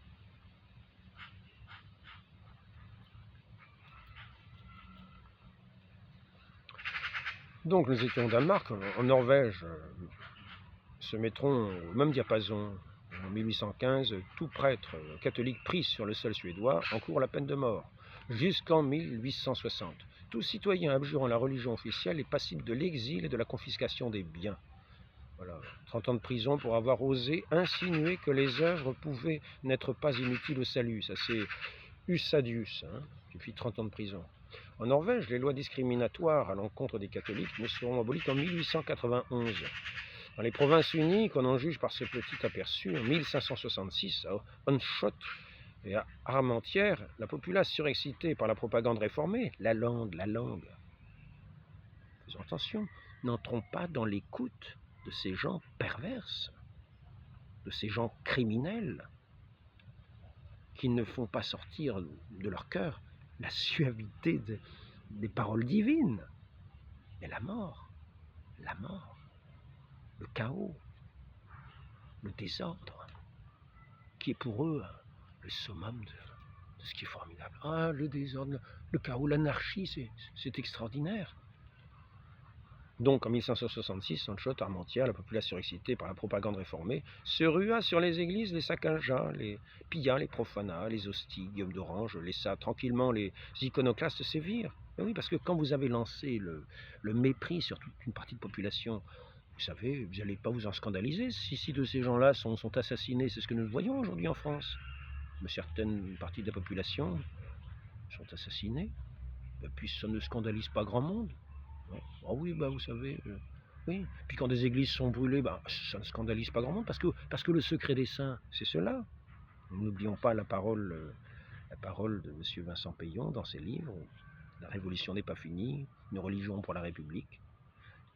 S1: Donc nous étions au Danemark, en Norvège, se mettront au même diapason. En 1815, tout prêtre catholique pris sur le sol suédois encourt la peine de mort, jusqu'en 1860. Tout citoyen abjurant la religion officielle est passible de l'exil et de la confiscation des biens. Voilà, 30 ans de prison pour avoir osé insinuer que les œuvres pouvaient n'être pas inutiles au salut. Ça c'est Usadius, qui fit 30 ans de prison. En Norvège, les lois discriminatoires à l'encontre des catholiques ne seront abolies qu'en 1891. Dans les provinces unies, qu'on en juge par ce petit aperçu, en 1566, à Onshot et à Armentières, la populace surexcitée par la propagande réformée, la langue, faisons attention, n'entrons pas dans l'écoute de ces gens perverses, de ces gens criminels, qui ne font pas sortir de leur cœur la suavité des paroles divines. Mais la mort, le chaos, le désordre, qui est pour eux le summum de ce qui est formidable. Ah, le désordre, le chaos, l'anarchie, c'est extraordinaire. Donc en 1566, Sanchot, Armentières, la population surexcitée par la propagande réformée, se rua sur les églises, les saccagea, les pilla, les profana, les hosties. Guillaume d'Orange laissa tranquillement les iconoclastes sévir. Mais oui, parce que quand vous avez lancé le mépris sur toute une partie de population, vous savez, vous n'allez pas vous en scandaliser si de ces gens-là sont assassinés. C'est ce que nous voyons aujourd'hui en France. Mais certaines parties de la population sont assassinées. Et puis ça ne scandalise pas grand monde. Ah oui, vous savez, oui. Puis quand des églises sont brûlées, ça ne scandalise pas grand monde, parce que le secret des saints, c'est cela. N'oublions pas la parole de M. Vincent Payon dans ses livres, La Révolution n'est pas finie, une religion pour la République.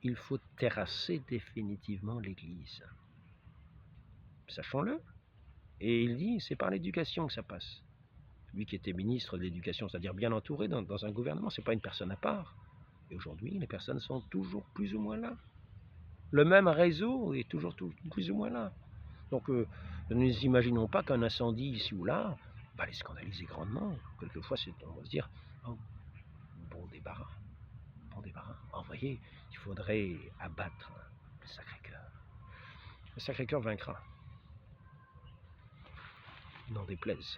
S1: Il faut terrasser définitivement l'Église. Sachons-le. Et il dit, c'est par l'éducation que ça passe. Lui qui était ministre de l'Éducation, c'est-à-dire bien entouré dans un gouvernement, c'est pas une personne à part. Et aujourd'hui, les personnes sont toujours plus ou moins là. Le même réseau est toujours plus ou moins là. Donc, ne nous imaginons pas qu'un incendie ici ou là va les scandaliser grandement. Quelquefois, on va se dire, oh, bon débarras. Oh, vous voyez, il faudrait abattre le Sacré-Cœur. Le Sacré-Cœur vaincra. N'en déplaise.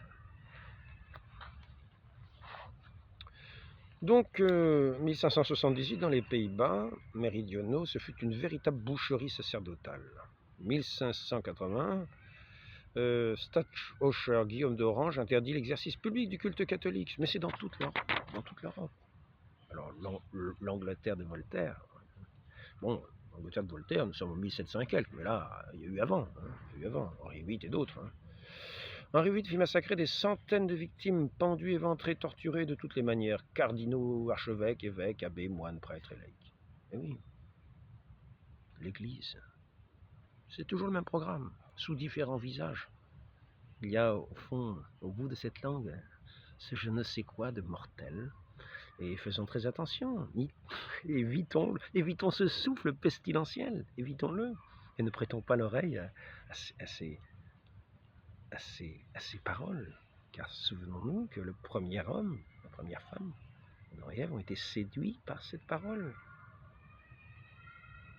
S1: Donc, 1578, dans les Pays-Bas méridionaux, ce fut une véritable boucherie sacerdotale. 1580, Stadtholder Guillaume d'Orange interdit l'exercice public du culte catholique. Mais c'est dans toute l'Europe. Alors, l'Angleterre de Voltaire, bon, Angleterre de Voltaire, nous sommes en 1700 et quelques, mais là, il y a eu avant, hein, il y a eu avant, Henri VIII et d'autres. Hein. Henri VIII fit massacrer des centaines de victimes, pendues, éventrées, torturées de toutes les manières, cardinaux, archevêques, évêques, abbés, moines, prêtres et laïcs. Et oui, l'Église, c'est toujours le même programme, sous différents visages. Il y a au fond, au bout de cette langue, ce je ne sais quoi de mortel. Et faisons très attention, évitons ce souffle pestilentiel, évitons-le, et ne prêtons pas l'oreille à ces paroles, car souvenons-nous que le premier homme, la première femme, Adam et Ève ont été séduits par cette parole.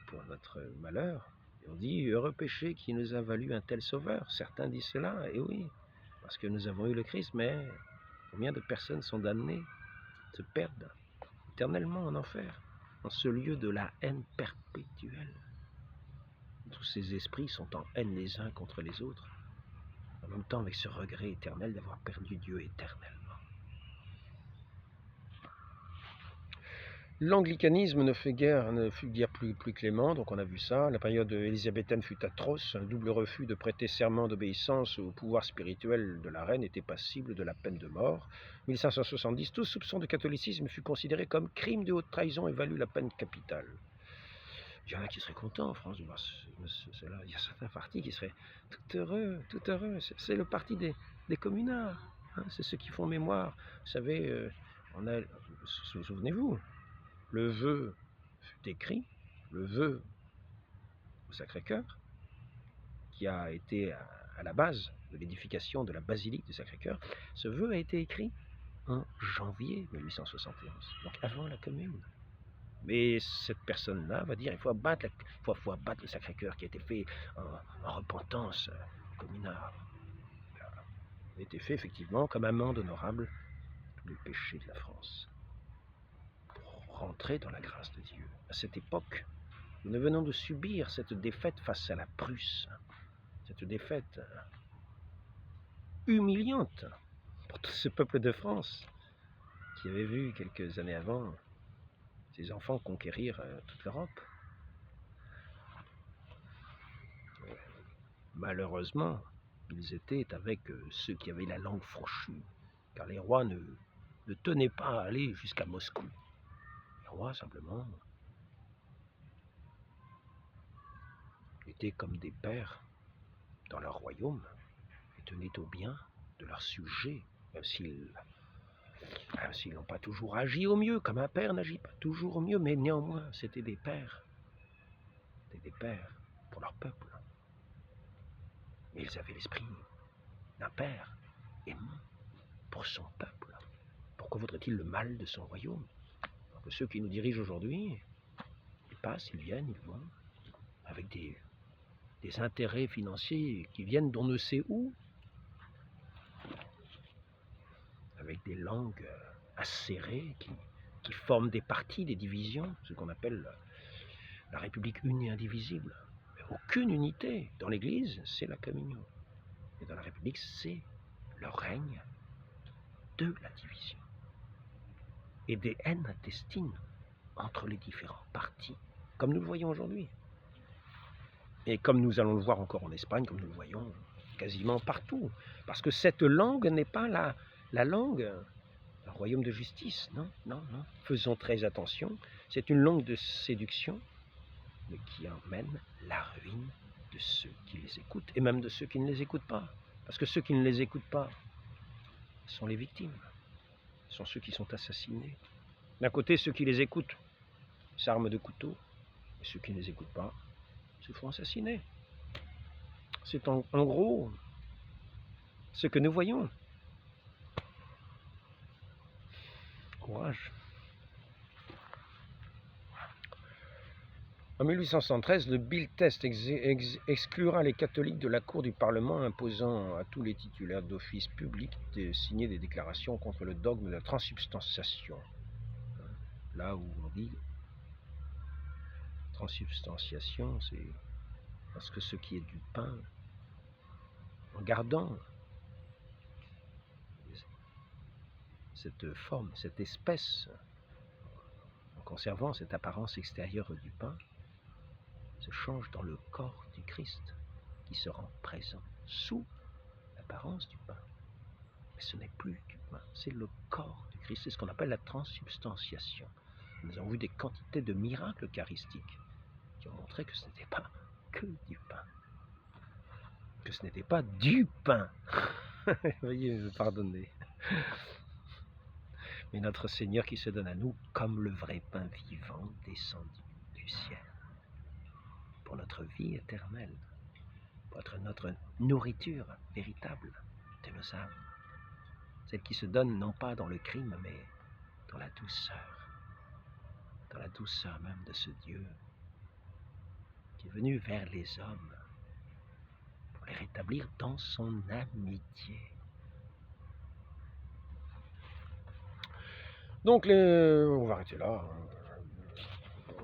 S1: Pour notre malheur, et on dit heureux péché qui nous a valu un tel sauveur. Certains disent cela, et oui, parce que nous avons eu le Christ, mais combien de personnes sont damnées, se perdent éternellement en enfer, dans ce lieu de la haine perpétuelle. Tous ces esprits sont en haine les uns contre les autres, en même temps avec ce regret éternel d'avoir perdu Dieu éternellement. L'anglicanisme ne fut guère plus clément, donc on a vu ça. La période élisabéthaine fut atroce. Un double refus de prêter serment d'obéissance au pouvoir spirituel de la reine était passible de la peine de mort. 1570, tout soupçon de catholicisme fut considéré comme crime de haute trahison et valut la peine capitale. Il y en a qui seraient contents en France de voir cela. Il y a certains partis qui seraient tout heureux, tout heureux. C'est le parti des communards. Hein, c'est ceux qui font mémoire. Vous savez, souvenez-vous, le vœu fut écrit, le vœu au Sacré-Cœur, qui a été à la base de l'édification de la basilique du Sacré-Cœur. Ce vœu a été écrit en janvier 1871, donc avant la Commune. Mais cette personne-là va dire il faut abattre le Sacré-Cœur qui a été fait en repentance communard. Il a été fait effectivement comme amende honorable tous les péchés de la France. Pour rentrer dans la grâce de Dieu. À cette époque, nous venons de subir cette défaite face à la Prusse. Cette défaite humiliante pour tout ce peuple de France qui avait vu quelques années avant ses enfants conquérir toute l'Europe. Malheureusement, ils étaient avec ceux qui avaient la langue fourchue, car les rois ne tenaient pas à aller jusqu'à Moscou. Les rois, simplement, étaient comme des pères dans leur royaume et tenaient au bien de leurs sujets, même s'ils n'ont pas toujours agi au mieux, comme un père n'agit pas toujours au mieux, mais néanmoins, c'était des pères. C'était des pères pour leur peuple. Mais ils avaient l'esprit d'un père aimant pour son peuple. Pourquoi voudrait-il le mal de son royaume? Que ceux qui nous dirigent aujourd'hui, ils passent, ils viennent, ils vont, avec des intérêts financiers qui viennent d'on ne sait où, avec des langues acérées qui forment des partis, des divisions, ce qu'on appelle la République unie et indivisible. Mais aucune unité. Dans l'Église, c'est la communion. Et dans la République, c'est le règne de la division. Et des haines intestines entre les différents partis, comme nous le voyons aujourd'hui. Et comme nous allons le voir encore en Espagne, comme nous le voyons quasiment partout. Parce que cette langue n'est pas la langue d'un royaume de justice. Non, non, non. Faisons très attention. C'est une langue de séduction, mais qui emmène la ruine de ceux qui les écoutent, et même de ceux qui ne les écoutent pas. Parce que ceux qui ne les écoutent pas sont les victimes, sont ceux qui sont assassinés. D'un côté, ceux qui les écoutent s'arment de couteaux, et ceux qui ne les écoutent pas se font assassiner. C'est en gros ce que nous voyons. Courage. En 1873, le Bill Test exclura les catholiques de la cour du Parlement, imposant à tous les titulaires d'office public de signer des déclarations contre le dogme de la transsubstantiation. Là où on dit transsubstantiation, c'est parce que ce qui est du pain, en gardant cette forme, cette espèce, en conservant cette apparence extérieure du pain, se change dans le corps du Christ qui se rend présent sous l'apparence du pain. Mais ce n'est plus du pain, c'est le corps du Christ. C'est ce qu'on appelle la transsubstantiation. Nous avons vu des quantités de miracles eucharistiques qui ont montré que ce n'était pas que du pain. Que ce n'était pas du pain. Veuillez me pardonner. Mais notre Seigneur qui se donne à nous comme le vrai pain vivant descendu du ciel. Pour notre vie éternelle. Pour être notre nourriture véritable de nos âmes. Celle qui se donne non pas dans le crime, mais dans la douceur. Dans la douceur même de ce Dieu qui est venu vers les hommes pour les rétablir dans son amitié. Donc, on va arrêter là.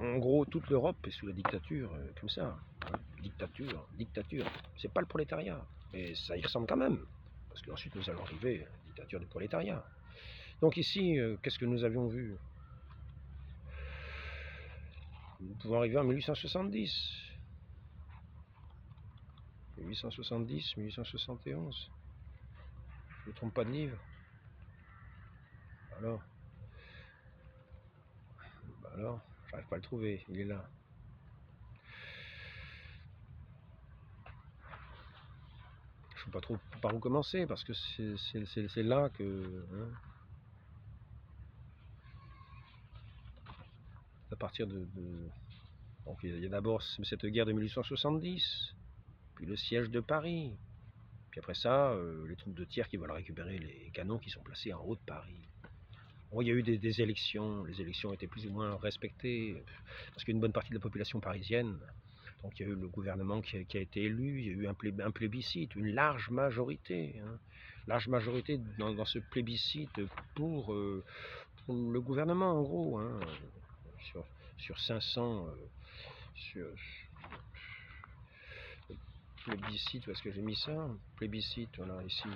S1: En gros, toute l'Europe est sous la dictature, comme ça. Dictature. C'est pas le prolétariat, mais ça y ressemble quand même. Parce qu'ensuite, nous allons arriver à la dictature du prolétariat. Donc ici, qu'est-ce que nous avions vu? Nous pouvons arriver en 1870. 1870, 1871. Je ne me trompe pas de livre. Alors, j'arrive pas à le trouver, il est là. Je ne sais pas trop par où commencer, parce que c'est là que... Hein, à partir de... Donc il y a d'abord cette guerre de 1870, puis le siège de Paris, puis après ça, les troupes de tiers qui veulent récupérer les canons qui sont placés en haut de Paris. Bon, il y a eu des élections, les élections étaient plus ou moins respectées, parce qu'il y a une bonne partie de la population parisienne, donc il y a eu le gouvernement qui a été élu, il y a eu un plébiscite, une large majorité, dans ce plébiscite pour le gouvernement en gros, hein, sur 500, plébiscite, où est-ce que j'ai mis ça? Plébiscite, voilà, ici.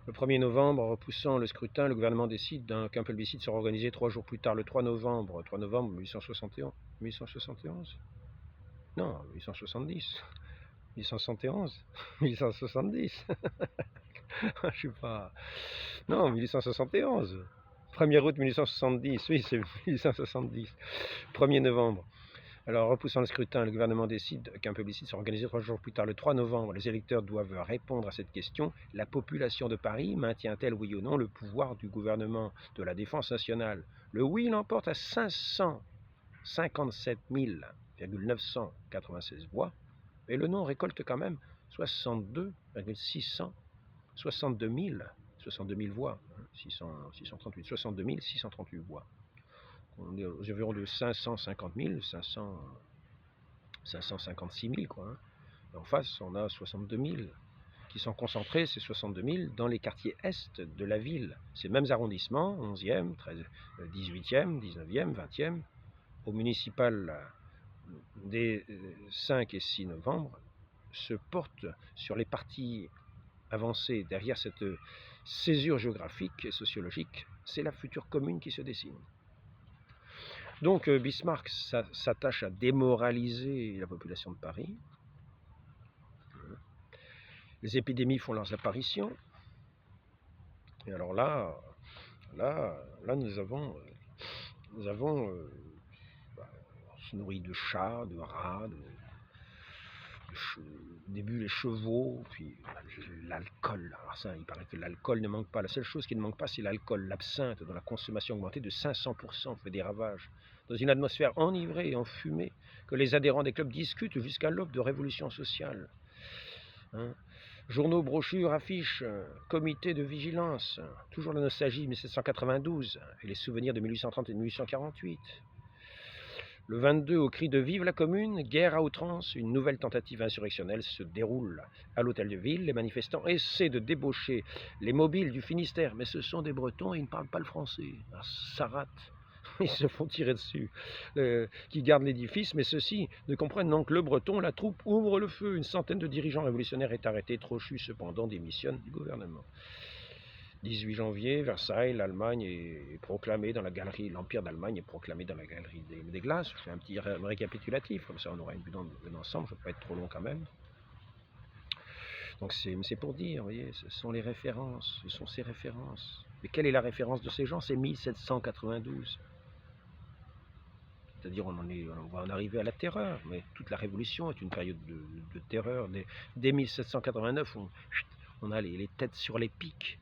S1: Le 1er novembre, en repoussant le scrutin, le gouvernement décide qu'un plébiscite sera organisé 3 jours plus tard, le 3 novembre 1871. 1871 Non, 1870. 1871 1870 Je sais pas. Non, 1871. 1er août 1870, oui, c'est 1870. 1er novembre. Alors, repoussant le scrutin, le gouvernement décide qu'un plébiscite sera organisé 3 jours plus tard, le 3 novembre. Les électeurs doivent répondre à cette question. La population de Paris maintient-elle, oui ou non, le pouvoir du gouvernement de la défense nationale? Le oui l'emporte à 557 996 voix, et le non récolte quand même 62 voix, 62 638 voix. On est aux environs de 550 000, 556 000, quoi. Hein. Et en face, on a 62 000 qui sont concentrés, ces 62 000, dans les quartiers est de la ville. Ces mêmes arrondissements, 11e, 18e, 19e, 20e, au municipal des 5 et 6 novembre, se portent sur les parties avancées derrière cette césure géographique et sociologique. C'est la future commune qui se dessine. Donc Bismarck s'attache à démoraliser la population de Paris. Les épidémies font leurs apparitions. Et alors là nous avons on se nourrit de chats, de rats, au début les chevaux, puis l'alcool. Alors ça, il paraît que l'alcool ne manque pas. La seule chose qui ne manque pas, c'est l'alcool. L'absinthe, dont la consommation augmentée de 500%, fait des ravages. Dans une atmosphère enivrée et enfumée, que les adhérents des clubs discutent jusqu'à l'aube de révolution sociale. Hein. Journaux, brochures, affiches, comités de vigilance, toujours la nostalgie 1792 et les souvenirs de 1830 et de 1848. Le 22, au cri de Vive la Commune, guerre à outrance, une nouvelle tentative insurrectionnelle se déroule à l'hôtel de ville. Les manifestants essaient de débaucher les mobiles du Finistère, mais ce sont des Bretons et ils ne parlent pas le français. Alors, ça rate, ils se font tirer dessus, qui gardent l'édifice, mais ceux-ci ne comprennent donc que le Breton, la troupe ouvre le feu. Une centaine de dirigeants révolutionnaires est arrêtée. Trochu, cependant, démissionne du gouvernement. 18 janvier, Versailles, l'Allemagne est proclamée dans la galerie, l'Empire d'Allemagne est proclamé dans la galerie des glaces. Je fais un petit récapitulatif, comme ça on aura une vue d'ensemble, je ne vais pas être trop long quand même. Donc c'est pour dire, vous voyez, ce sont les références, ce sont ces références. Mais quelle est la référence de ces gens? C'est 1792. C'est-à-dire on va en arriver à la terreur, mais toute la révolution est une période de terreur. Dès 1789, on a les têtes sur les pics,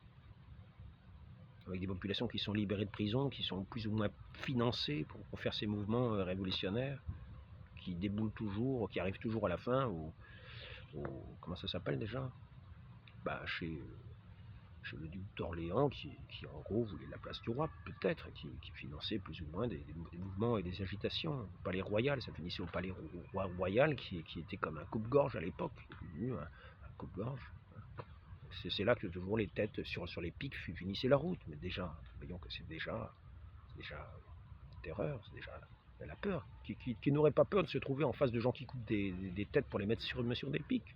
S1: avec des populations qui sont libérées de prison, qui sont plus ou moins financées pour faire ces mouvements révolutionnaires, qui déboulent toujours, qui arrivent toujours à la fin, comment ça s'appelle déjà? Chez le duc d'Orléans, qui en gros voulait la place du roi, peut-être, qui finançait plus ou moins des mouvements et des agitations. Le palais royal, ça finissait au palais royal, qui était comme un coupe-gorge à l'époque, un coupe-gorge. C'est là que toujours les têtes sur les pics finissaient la route. Mais déjà, voyons que c'est déjà terreur, c'est déjà la peur. Qui n'aurait pas peur de se trouver en face de gens qui coupent des têtes pour les mettre sur des pics.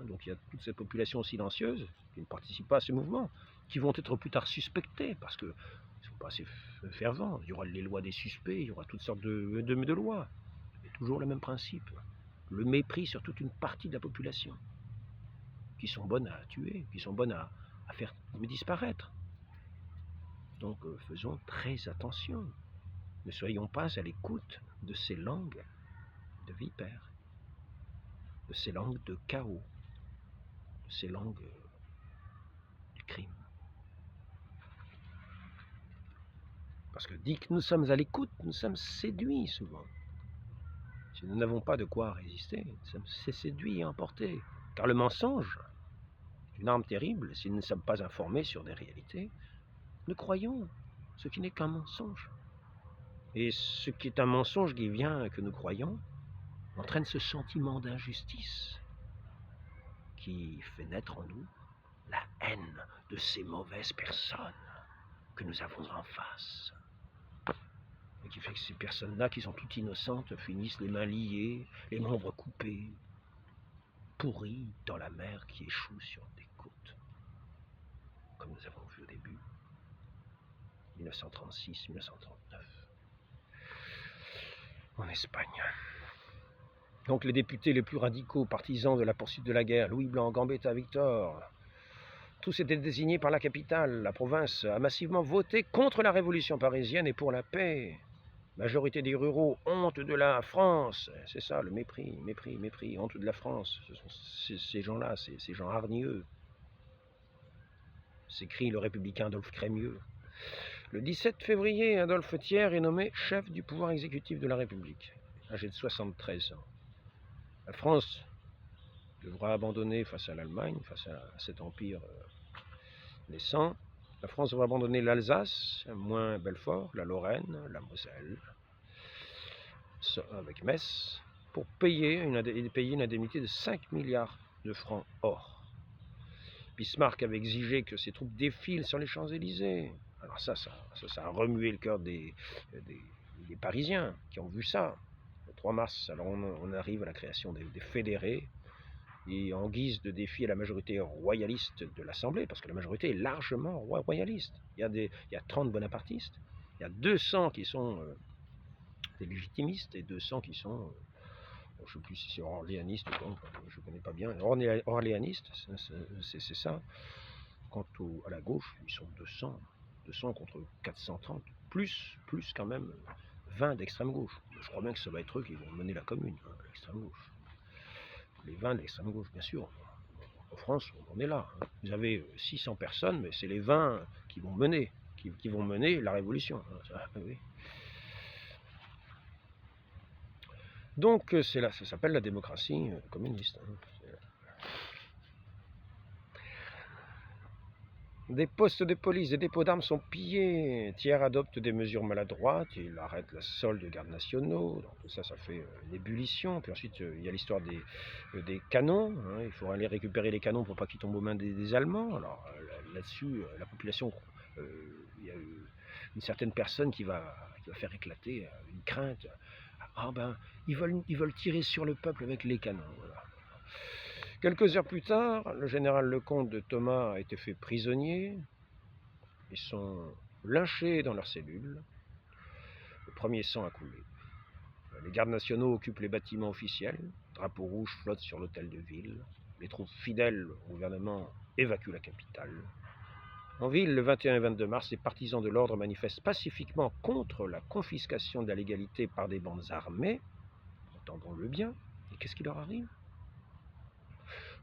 S1: Donc il y a toute cette population silencieuse qui ne participe pas à ce mouvement, qui vont être plus tard suspectés parce qu'ils ne sont pas assez fervents. Il y aura les lois des suspects, il y aura toutes sortes de lois. Mais toujours le même principe. Le mépris sur toute une partie de la population, qui sont bonnes à tuer, qui sont bonnes à faire disparaître. Donc faisons très attention. Ne soyons pas à l'écoute de ces langues de vipères, de ces langues de chaos, de ces langues du crime. Parce que dès que nous sommes à l'écoute, nous sommes séduits souvent. Si nous n'avons pas de quoi résister, nous sommes séduits et emportés. Car le mensonge est une arme terrible. Si nous ne sommes pas informés sur des réalités, nous croyons ce qui n'est qu'un mensonge. Et ce qui est un mensonge qui vient, que nous croyons, entraîne ce sentiment d'injustice qui fait naître en nous la haine de ces mauvaises personnes que nous avons en face. Et qui fait que ces personnes-là, qui sont toutes innocentes, finissent les mains liées, les membres coupés, pourris dans la mer qui échoue sur des côtes. Comme nous avons vu au début, 1936-1939, en Espagne. Donc les députés les plus radicaux, partisans de la poursuite de la guerre, Louis Blanc, Gambetta, Victor, tous étaient désignés par la capitale. La province a massivement voté contre la révolution parisienne et pour la paix. Majorité des ruraux, honte de la France. C'est ça, le mépris, honte de la France. Ce sont ces gens-là, ces gens hargneux. S'écrit le républicain Adolphe Crémieux. Le 17 février, Adolphe Thiers est nommé chef du pouvoir exécutif de la République, âgé de 73 ans. La France devra abandonner face à l'Allemagne, face à cet empire naissant. La France devra abandonner l'Alsace, moins Belfort, la Lorraine, la Moselle, avec Metz, pour payer une indemnité de 5 milliards de francs or. Bismarck avait exigé que ses troupes défilent sur les Champs-Élysées. Alors ça a remué le cœur des Parisiens qui ont vu ça. Le 3 mars, alors on arrive à la création des fédérés, et en guise de défi à la majorité royaliste de l'Assemblée, parce que la majorité est largement royaliste. Il y a 30 bonapartistes, il y a 200 qui sont des légitimistes et 200 qui sont, je ne sais plus si c'est orléanistes ou quoi, je ne connais pas bien, orléanistes, c'est ça. Quant à la gauche, ils sont 200 contre 430, plus quand même 20 d'extrême gauche. Je crois bien que ça va être eux qui vont mener la commune, l'extrême gauche. Les 20 de l'extrême gauche, bien sûr. En France, on est là. Vous avez 600 personnes, mais c'est les 20 qui vont mener, qui vont mener la révolution. Oui. Donc, c'est là, ça s'appelle la démocratie communiste. Des postes de police, des dépôts d'armes sont pillés. Thiers adopte des mesures maladroites, il arrête la solde de gardes nationaux. Donc tout ça, ça fait une ébullition. Puis ensuite, il y a l'histoire des canons. Il faut aller récupérer les canons pour pas qu'ils tombent aux mains des Allemands. Alors là-dessus, la population, il y a une certaine personne qui va faire éclater une crainte. Ah ben, ils veulent tirer sur le peuple avec les canons. Voilà. Quelques heures plus tard, le général Lecomte de Thomas a été fait prisonnier. Ils sont lynchés dans leurs cellules. Le premier sang a coulé. Les gardes nationaux occupent les bâtiments officiels. Drapeau rouge flotte sur l'hôtel de ville. Les troupes fidèles au gouvernement évacuent la capitale. En ville, le 21 et 22 mars, les partisans de l'ordre manifestent pacifiquement contre la confiscation de la légalité par des bandes armées. Entendons-le bien. Et qu'est-ce qui leur arrive?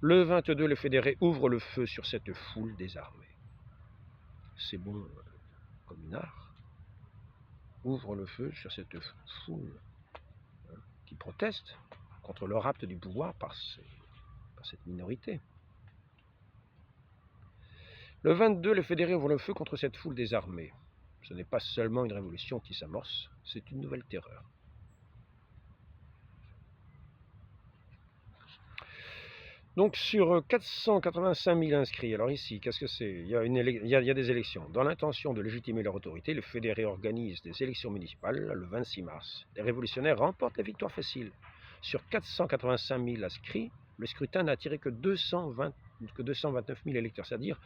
S1: Le 22, les fédérés ouvrent le feu sur cette foule désarmée. C'est bon, communards, ouvrent le feu sur cette foule qui proteste contre le rapt du pouvoir par cette minorité. Le 22, les fédérés ouvrent le feu contre cette foule désarmée. Ce n'est pas seulement une révolution qui s'amorce, c'est une nouvelle terreur. Donc sur 485 000 inscrits, alors ici, qu'est-ce que c'est? Il y a des élections. Dans l'intention de légitimer leur autorité, les fédérés organisent des élections municipales le 26 mars. Les révolutionnaires remportent la victoire facile. Sur 485 000 inscrits, le scrutin n'a attiré que 229 000 électeurs, c'est-à-dire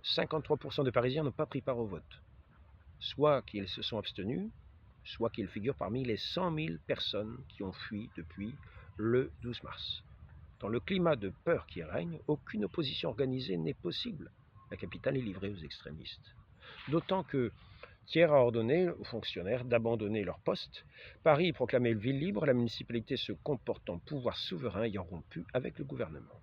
S1: 53% des Parisiens n'ont pas pris part au vote. Soit qu'ils se sont abstenus, soit qu'ils figurent parmi les 100 000 personnes qui ont fui depuis le 12 mars. Dans le climat de peur qui règne, aucune opposition organisée n'est possible. La capitale est livrée aux extrémistes. D'autant que Thiers a ordonné aux fonctionnaires d'abandonner leur poste. Paris proclamait ville libre, la municipalité se comportant pouvoir souverain ayant rompu avec le gouvernement.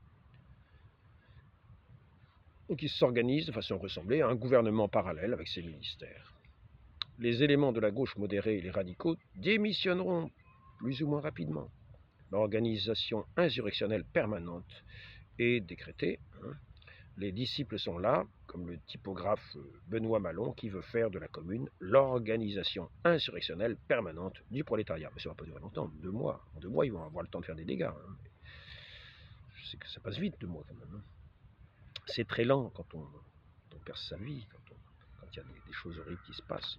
S1: Donc il s'organise de façon ressemblée à un gouvernement parallèle avec ses ministères. Les éléments de la gauche modérée et les radicaux démissionneront plus ou moins rapidement. L'organisation insurrectionnelle permanente est décrétée. Les disciples sont là, comme le typographe Benoît Malon, qui veut faire de la commune l'organisation insurrectionnelle permanente du prolétariat. Mais ça ne va pas durer longtemps, 2 mois. En 2 mois, ils vont avoir le temps de faire des dégâts. Je sais que ça passe vite, 2 mois quand même. C'est très lent quand on perd sa vie, quand il y a des choses horribles qui se passent.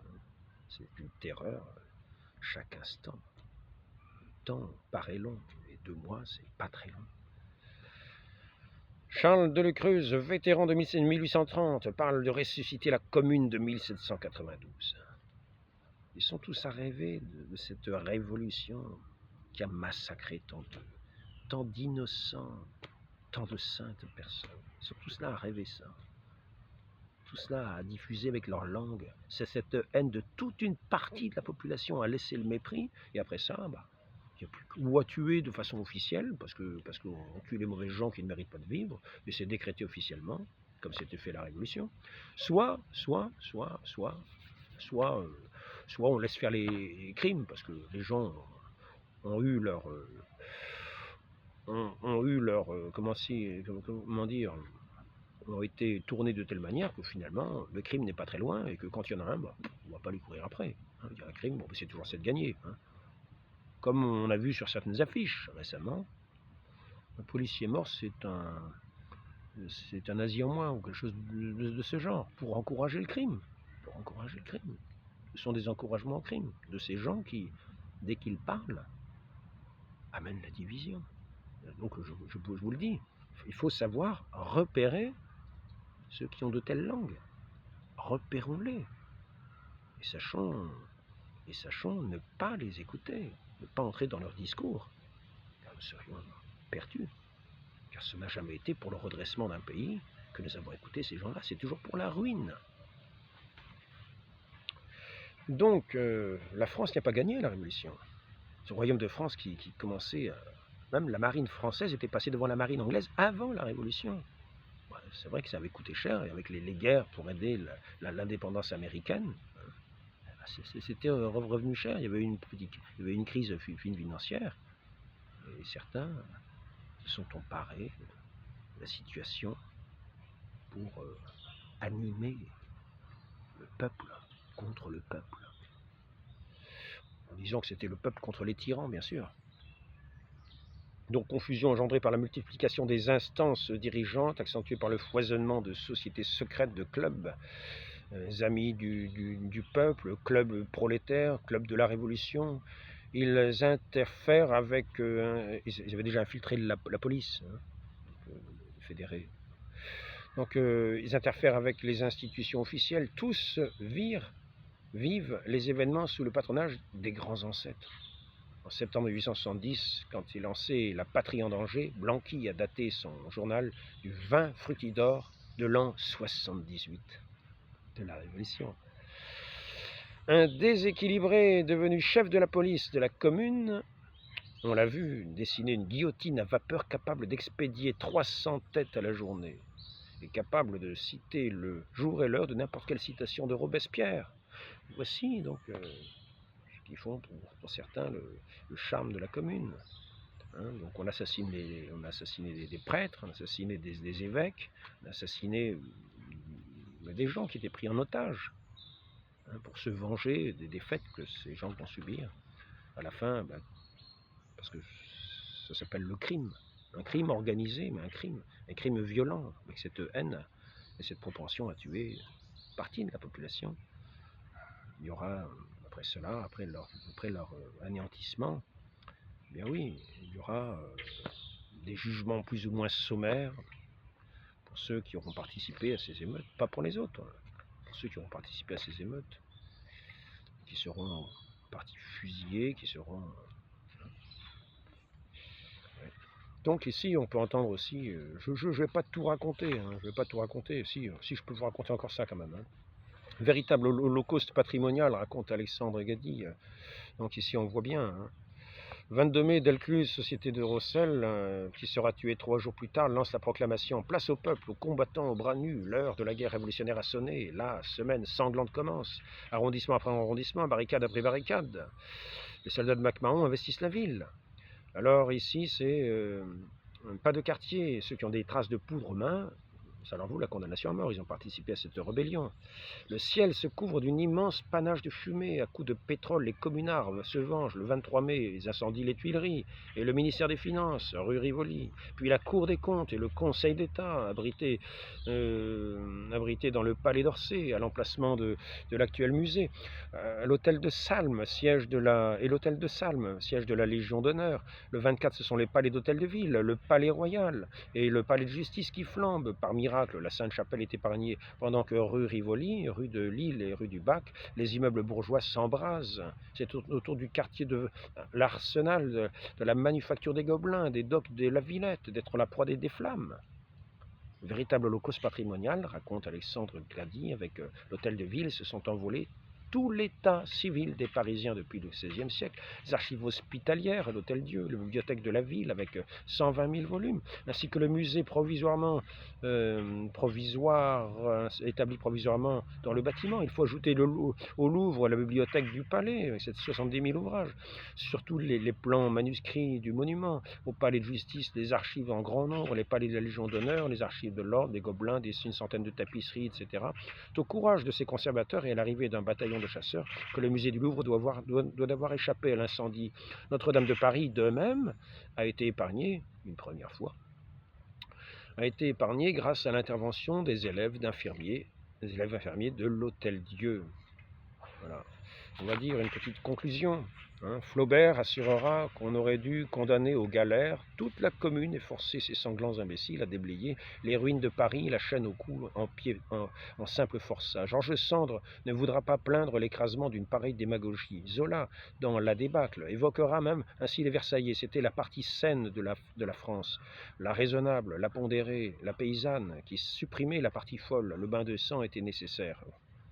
S1: C'est une terreur chaque instant. Le temps paraît long, et 2 mois, c'est pas très long. Charles Delecreuse, vétéran de 1830, parle de ressusciter la commune de 1792. Ils sont tous à rêver de cette révolution qui a massacré tant d'innocents, tant de saintes personnes. Ils sont tous là à rêver ça. Tous là à diffuser avec leur langue. C'est cette haine de toute une partie de la population à laisser le mépris. Et après ça, il n'y a plus ou à tuer de façon officielle, parce qu'on tue les mauvais gens qui ne méritent pas de vivre, mais c'est décrété officiellement, comme c'était fait la Révolution. Soit on laisse faire les crimes, parce que les gens ont eu leur ont été tournés de telle manière que finalement le crime n'est pas très loin et que quand il y en a un, on ne va pas lui courir après. Il y a un crime, c'est toujours ça de gagner. Comme on a vu sur certaines affiches récemment, un policier mort, c'est un nazi en moins ou quelque chose de ce genre, pour encourager le crime. Ce sont des encouragements au crime de ces gens qui, dès qu'ils parlent, amènent la division. Donc je vous le dis, il faut savoir repérer ceux qui ont de telles langues. Repérons-les et sachons ne pas les écouter, ne pas entrer dans leur discours, car nous serions perdus. Car ce n'a jamais été pour le redressement d'un pays que nous avons écouté ces gens-là, c'est toujours pour la ruine. Donc la France n'a pas gagné la Révolution. Ce royaume de France qui commençait, même la marine française était passée devant la marine anglaise avant la Révolution. C'est vrai que ça avait coûté cher, et avec les guerres pour aider l'indépendance américaine, c'était revenu cher. Il y avait une crise financière, et certains se sont emparés de la situation pour animer le peuple contre le peuple. En disant que c'était le peuple contre les tyrans, bien sûr. Donc confusion engendrée par la multiplication des instances dirigeantes, accentuée par le foisonnement de sociétés secrètes, de clubs, amis du peuple, clubs prolétaires, clubs de la Révolution. Ils interfèrent avec... ils avaient déjà infiltré la police. fédérés. Donc ils interfèrent avec les institutions officielles. Tous vivent les événements sous le patronage des grands ancêtres. En septembre 1870, quand il lançait La Patrie en danger, Blanqui a daté son journal du 20 Fructidor de l'an 78 de la Révolution. Un déséquilibré devenu chef de la police de la commune, on l'a vu dessiner une guillotine à vapeur capable d'expédier 300 têtes à la journée et capable de citer le jour et l'heure de n'importe quelle citation de Robespierre. Voici donc ce qui font pour certains le charme de la commune. Donc on a assassiné des prêtres, on a assassiné des évêques, on a assassiné des gens qui étaient pris en otage pour se venger des défaites que ces gens vont subir. À la fin, parce que ça s'appelle le crime. Un crime organisé, mais un crime violent, avec cette haine et cette propension à tuer une partie de la population. Il y aura, après cela, après leur anéantissement, bien oui, il y aura des jugements plus ou moins sommaires pour ceux qui auront participé à ces émeutes, pas pour les autres, pour ceux qui auront participé à ces émeutes, qui seront en partie fusillés, qui seront... Donc ici, on peut entendre aussi, je ne vais pas tout raconter, je vais pas tout raconter, si je peux vous raconter encore ça quand même. Véritable holocauste patrimonial, raconte Alexandre Gady. Donc ici, on voit bien. 22 mai, Delcluse, société de Rossel, qui sera tué 3 jours plus tard, lance la proclamation « Place au peuple, aux combattants, aux bras nus, l'heure de la guerre révolutionnaire a sonné. La semaine sanglante commence. Arrondissement après arrondissement, barricade après barricade. Les soldats de MacMahon investissent la ville. » Alors ici, c'est pas de quartier. Ceux qui ont des traces de poudre aux mains, ça leur vaut la condamnation à mort. Ils ont participé à cette rébellion. Le ciel se couvre d'une immense panache de fumée. À coups de pétrole, les communards se vengent. Le 23 mai, ils incendient les Tuileries et le ministère des Finances, rue Rivoli. Puis la Cour des comptes et le Conseil d'État, abrités dans le Palais d'Orsay, à l'emplacement de l'actuel musée. L'hôtel de Salm, siège de la Légion d'honneur. Le 24, ce sont les palais d'hôtel de ville, le Palais Royal et le Palais de Justice qui flambent. Par miracle, la Sainte-Chapelle est épargnée, pendant que rue Rivoli, rue de Lille et rue du Bac, les immeubles bourgeois s'embrasent. C'est autour du quartier de l'Arsenal, de la manufacture des Gobelins, des docks de la Villette, d'être la proie des flammes. Véritable holocauste patrimonial, raconte Alexandre Gady, avec l'hôtel de ville, se sont envolés tout l'état civil des Parisiens depuis le XVIe siècle, les archives hospitalières, l'Hôtel-Dieu, la bibliothèque de la ville avec 120 000 volumes, ainsi que le musée établi provisoirement dans le bâtiment. Il faut ajouter au Louvre la bibliothèque du Palais, avec 70 000 ouvrages, surtout les plans manuscrits du monument, au Palais de Justice, les archives en grand nombre, les palais de la Légion d'honneur, les archives de l'ordre, des Gobelins, une centaine de tapisseries, etc. C'est au courage de ces conservateurs et à l'arrivée d'un bataillon de chasseurs que le musée du Louvre doit avoir échappé à l'incendie. Notre-Dame de Paris, de même, a été épargnée, une première fois, grâce à l'intervention des élèves infirmiers de l'Hôtel-Dieu. Voilà. On va dire une petite conclusion. Flaubert assurera qu'on aurait dû condamner aux galères toute la commune et forcer ces sanglants imbéciles à déblayer les ruines de Paris, la chaîne au cou en simple forçat. Georges Sand ne voudra pas plaindre l'écrasement d'une pareille démagogie. Zola, dans La débâcle, évoquera même ainsi les Versaillais. C'était la partie saine de la France, la raisonnable, la pondérée, la paysanne, qui supprimait la partie folle. Le bain de sang était nécessaire.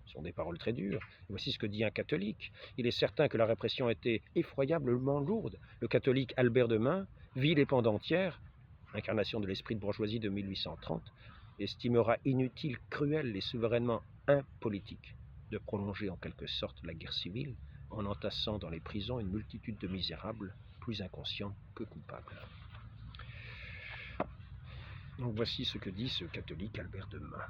S1: Ce sont des paroles très dures. Voici ce que dit un catholique. Il est certain que la répression était effroyablement lourde. Le catholique Albert de Mun, ville et pendantière, incarnation de l'esprit de bourgeoisie de 1830, estimera inutile, cruel et souverainement impolitique de prolonger en quelque sorte la guerre civile en entassant dans les prisons une multitude de misérables plus inconscients que coupables. Donc voici ce que dit ce catholique Albert de Mun.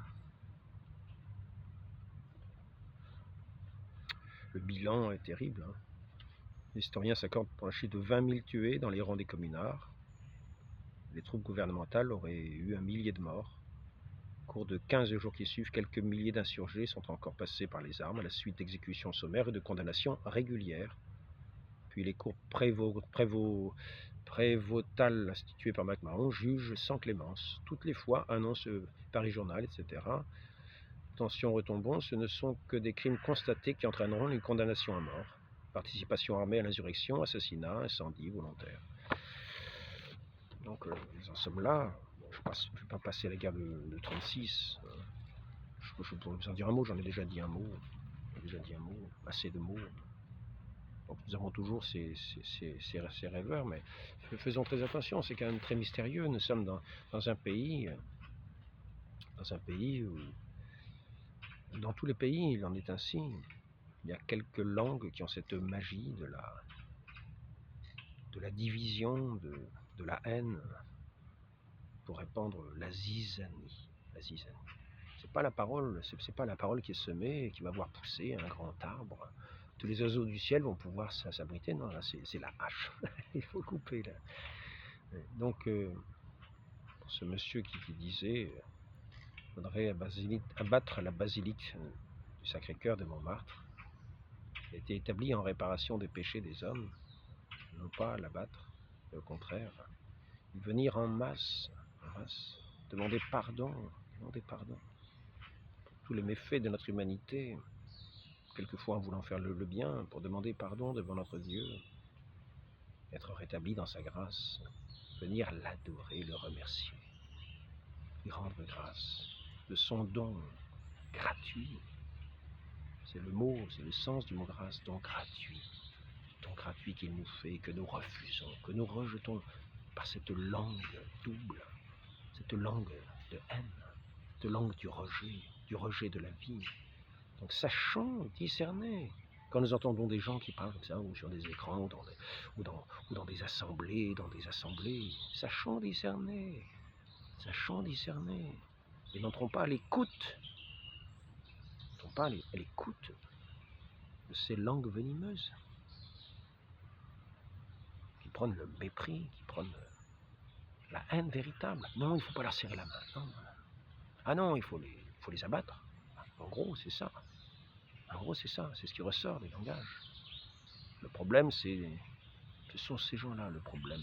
S1: Le bilan est terrible. Les historiens s'accordent pour un chiffre de 20 000 tués dans les rangs des communards. Les troupes gouvernementales auraient eu 1 millier de morts. Au cours de 15 jours qui suivent, quelques milliers d'insurgés sont encore passés par les armes à la suite d'exécutions sommaires et de condamnations régulières. Puis les cours prévôtales instituées par MacMahon jugent sans clémence. Toutes les fois, annonce Paris Journal, etc. Attention retombons, ce ne sont que des crimes constatés qui entraîneront une condamnation à mort. Participation armée à l'insurrection, assassinat, incendie volontaire. Donc nous en sommes là. Je ne vais pas passer à la guerre de 36. Je pourrais vous en dire un mot, j'en ai déjà dit un mot. Assez de mots. Donc nous avons toujours ces rêveurs, mais faisons très attention, c'est quand même très mystérieux. Nous sommes dans un pays où, dans tous les pays, il en est ainsi. Il y a quelques langues qui ont cette magie de la division, de la haine, pour répandre la zizanie. La zizanie. C'est pas la parole qui est semée et qui va voir pousser un grand arbre. Tous les oiseaux du ciel vont pouvoir s'abriter. Non, là c'est la hache. Il faut couper là. Donc ce monsieur qui disait faudrait abattre la basilique du Sacré-Cœur de Montmartre, qui a été établie en réparation des péchés des hommes, non pas l'abattre, mais au contraire, venir en masse, demander pardon pour tous les méfaits de notre humanité, quelquefois en voulant faire le bien, pour demander pardon devant notre Dieu, être rétabli dans sa grâce, venir l'adorer, le remercier, lui rendre grâce de son don gratuit. C'est le mot, c'est le sens du mot grâce, don gratuit qu'il nous fait, que nous refusons, que nous rejetons par cette langue double, cette langue de haine, cette langue du rejet de la vie. Donc sachons discerner. Quand nous entendons des gens qui parlent comme ça, ou sur des écrans, ou dans des assemblées, sachons discerner. Et n'entrons pas à l'écoute. De ces langues venimeuses qui prennent le mépris, qui prennent la haine véritable. Non, il ne faut pas leur serrer la main. Non. Ah non, il faut les abattre. En gros, c'est ça. C'est ce qui ressort des langages. Le problème, ce sont ces gens-là, le problème.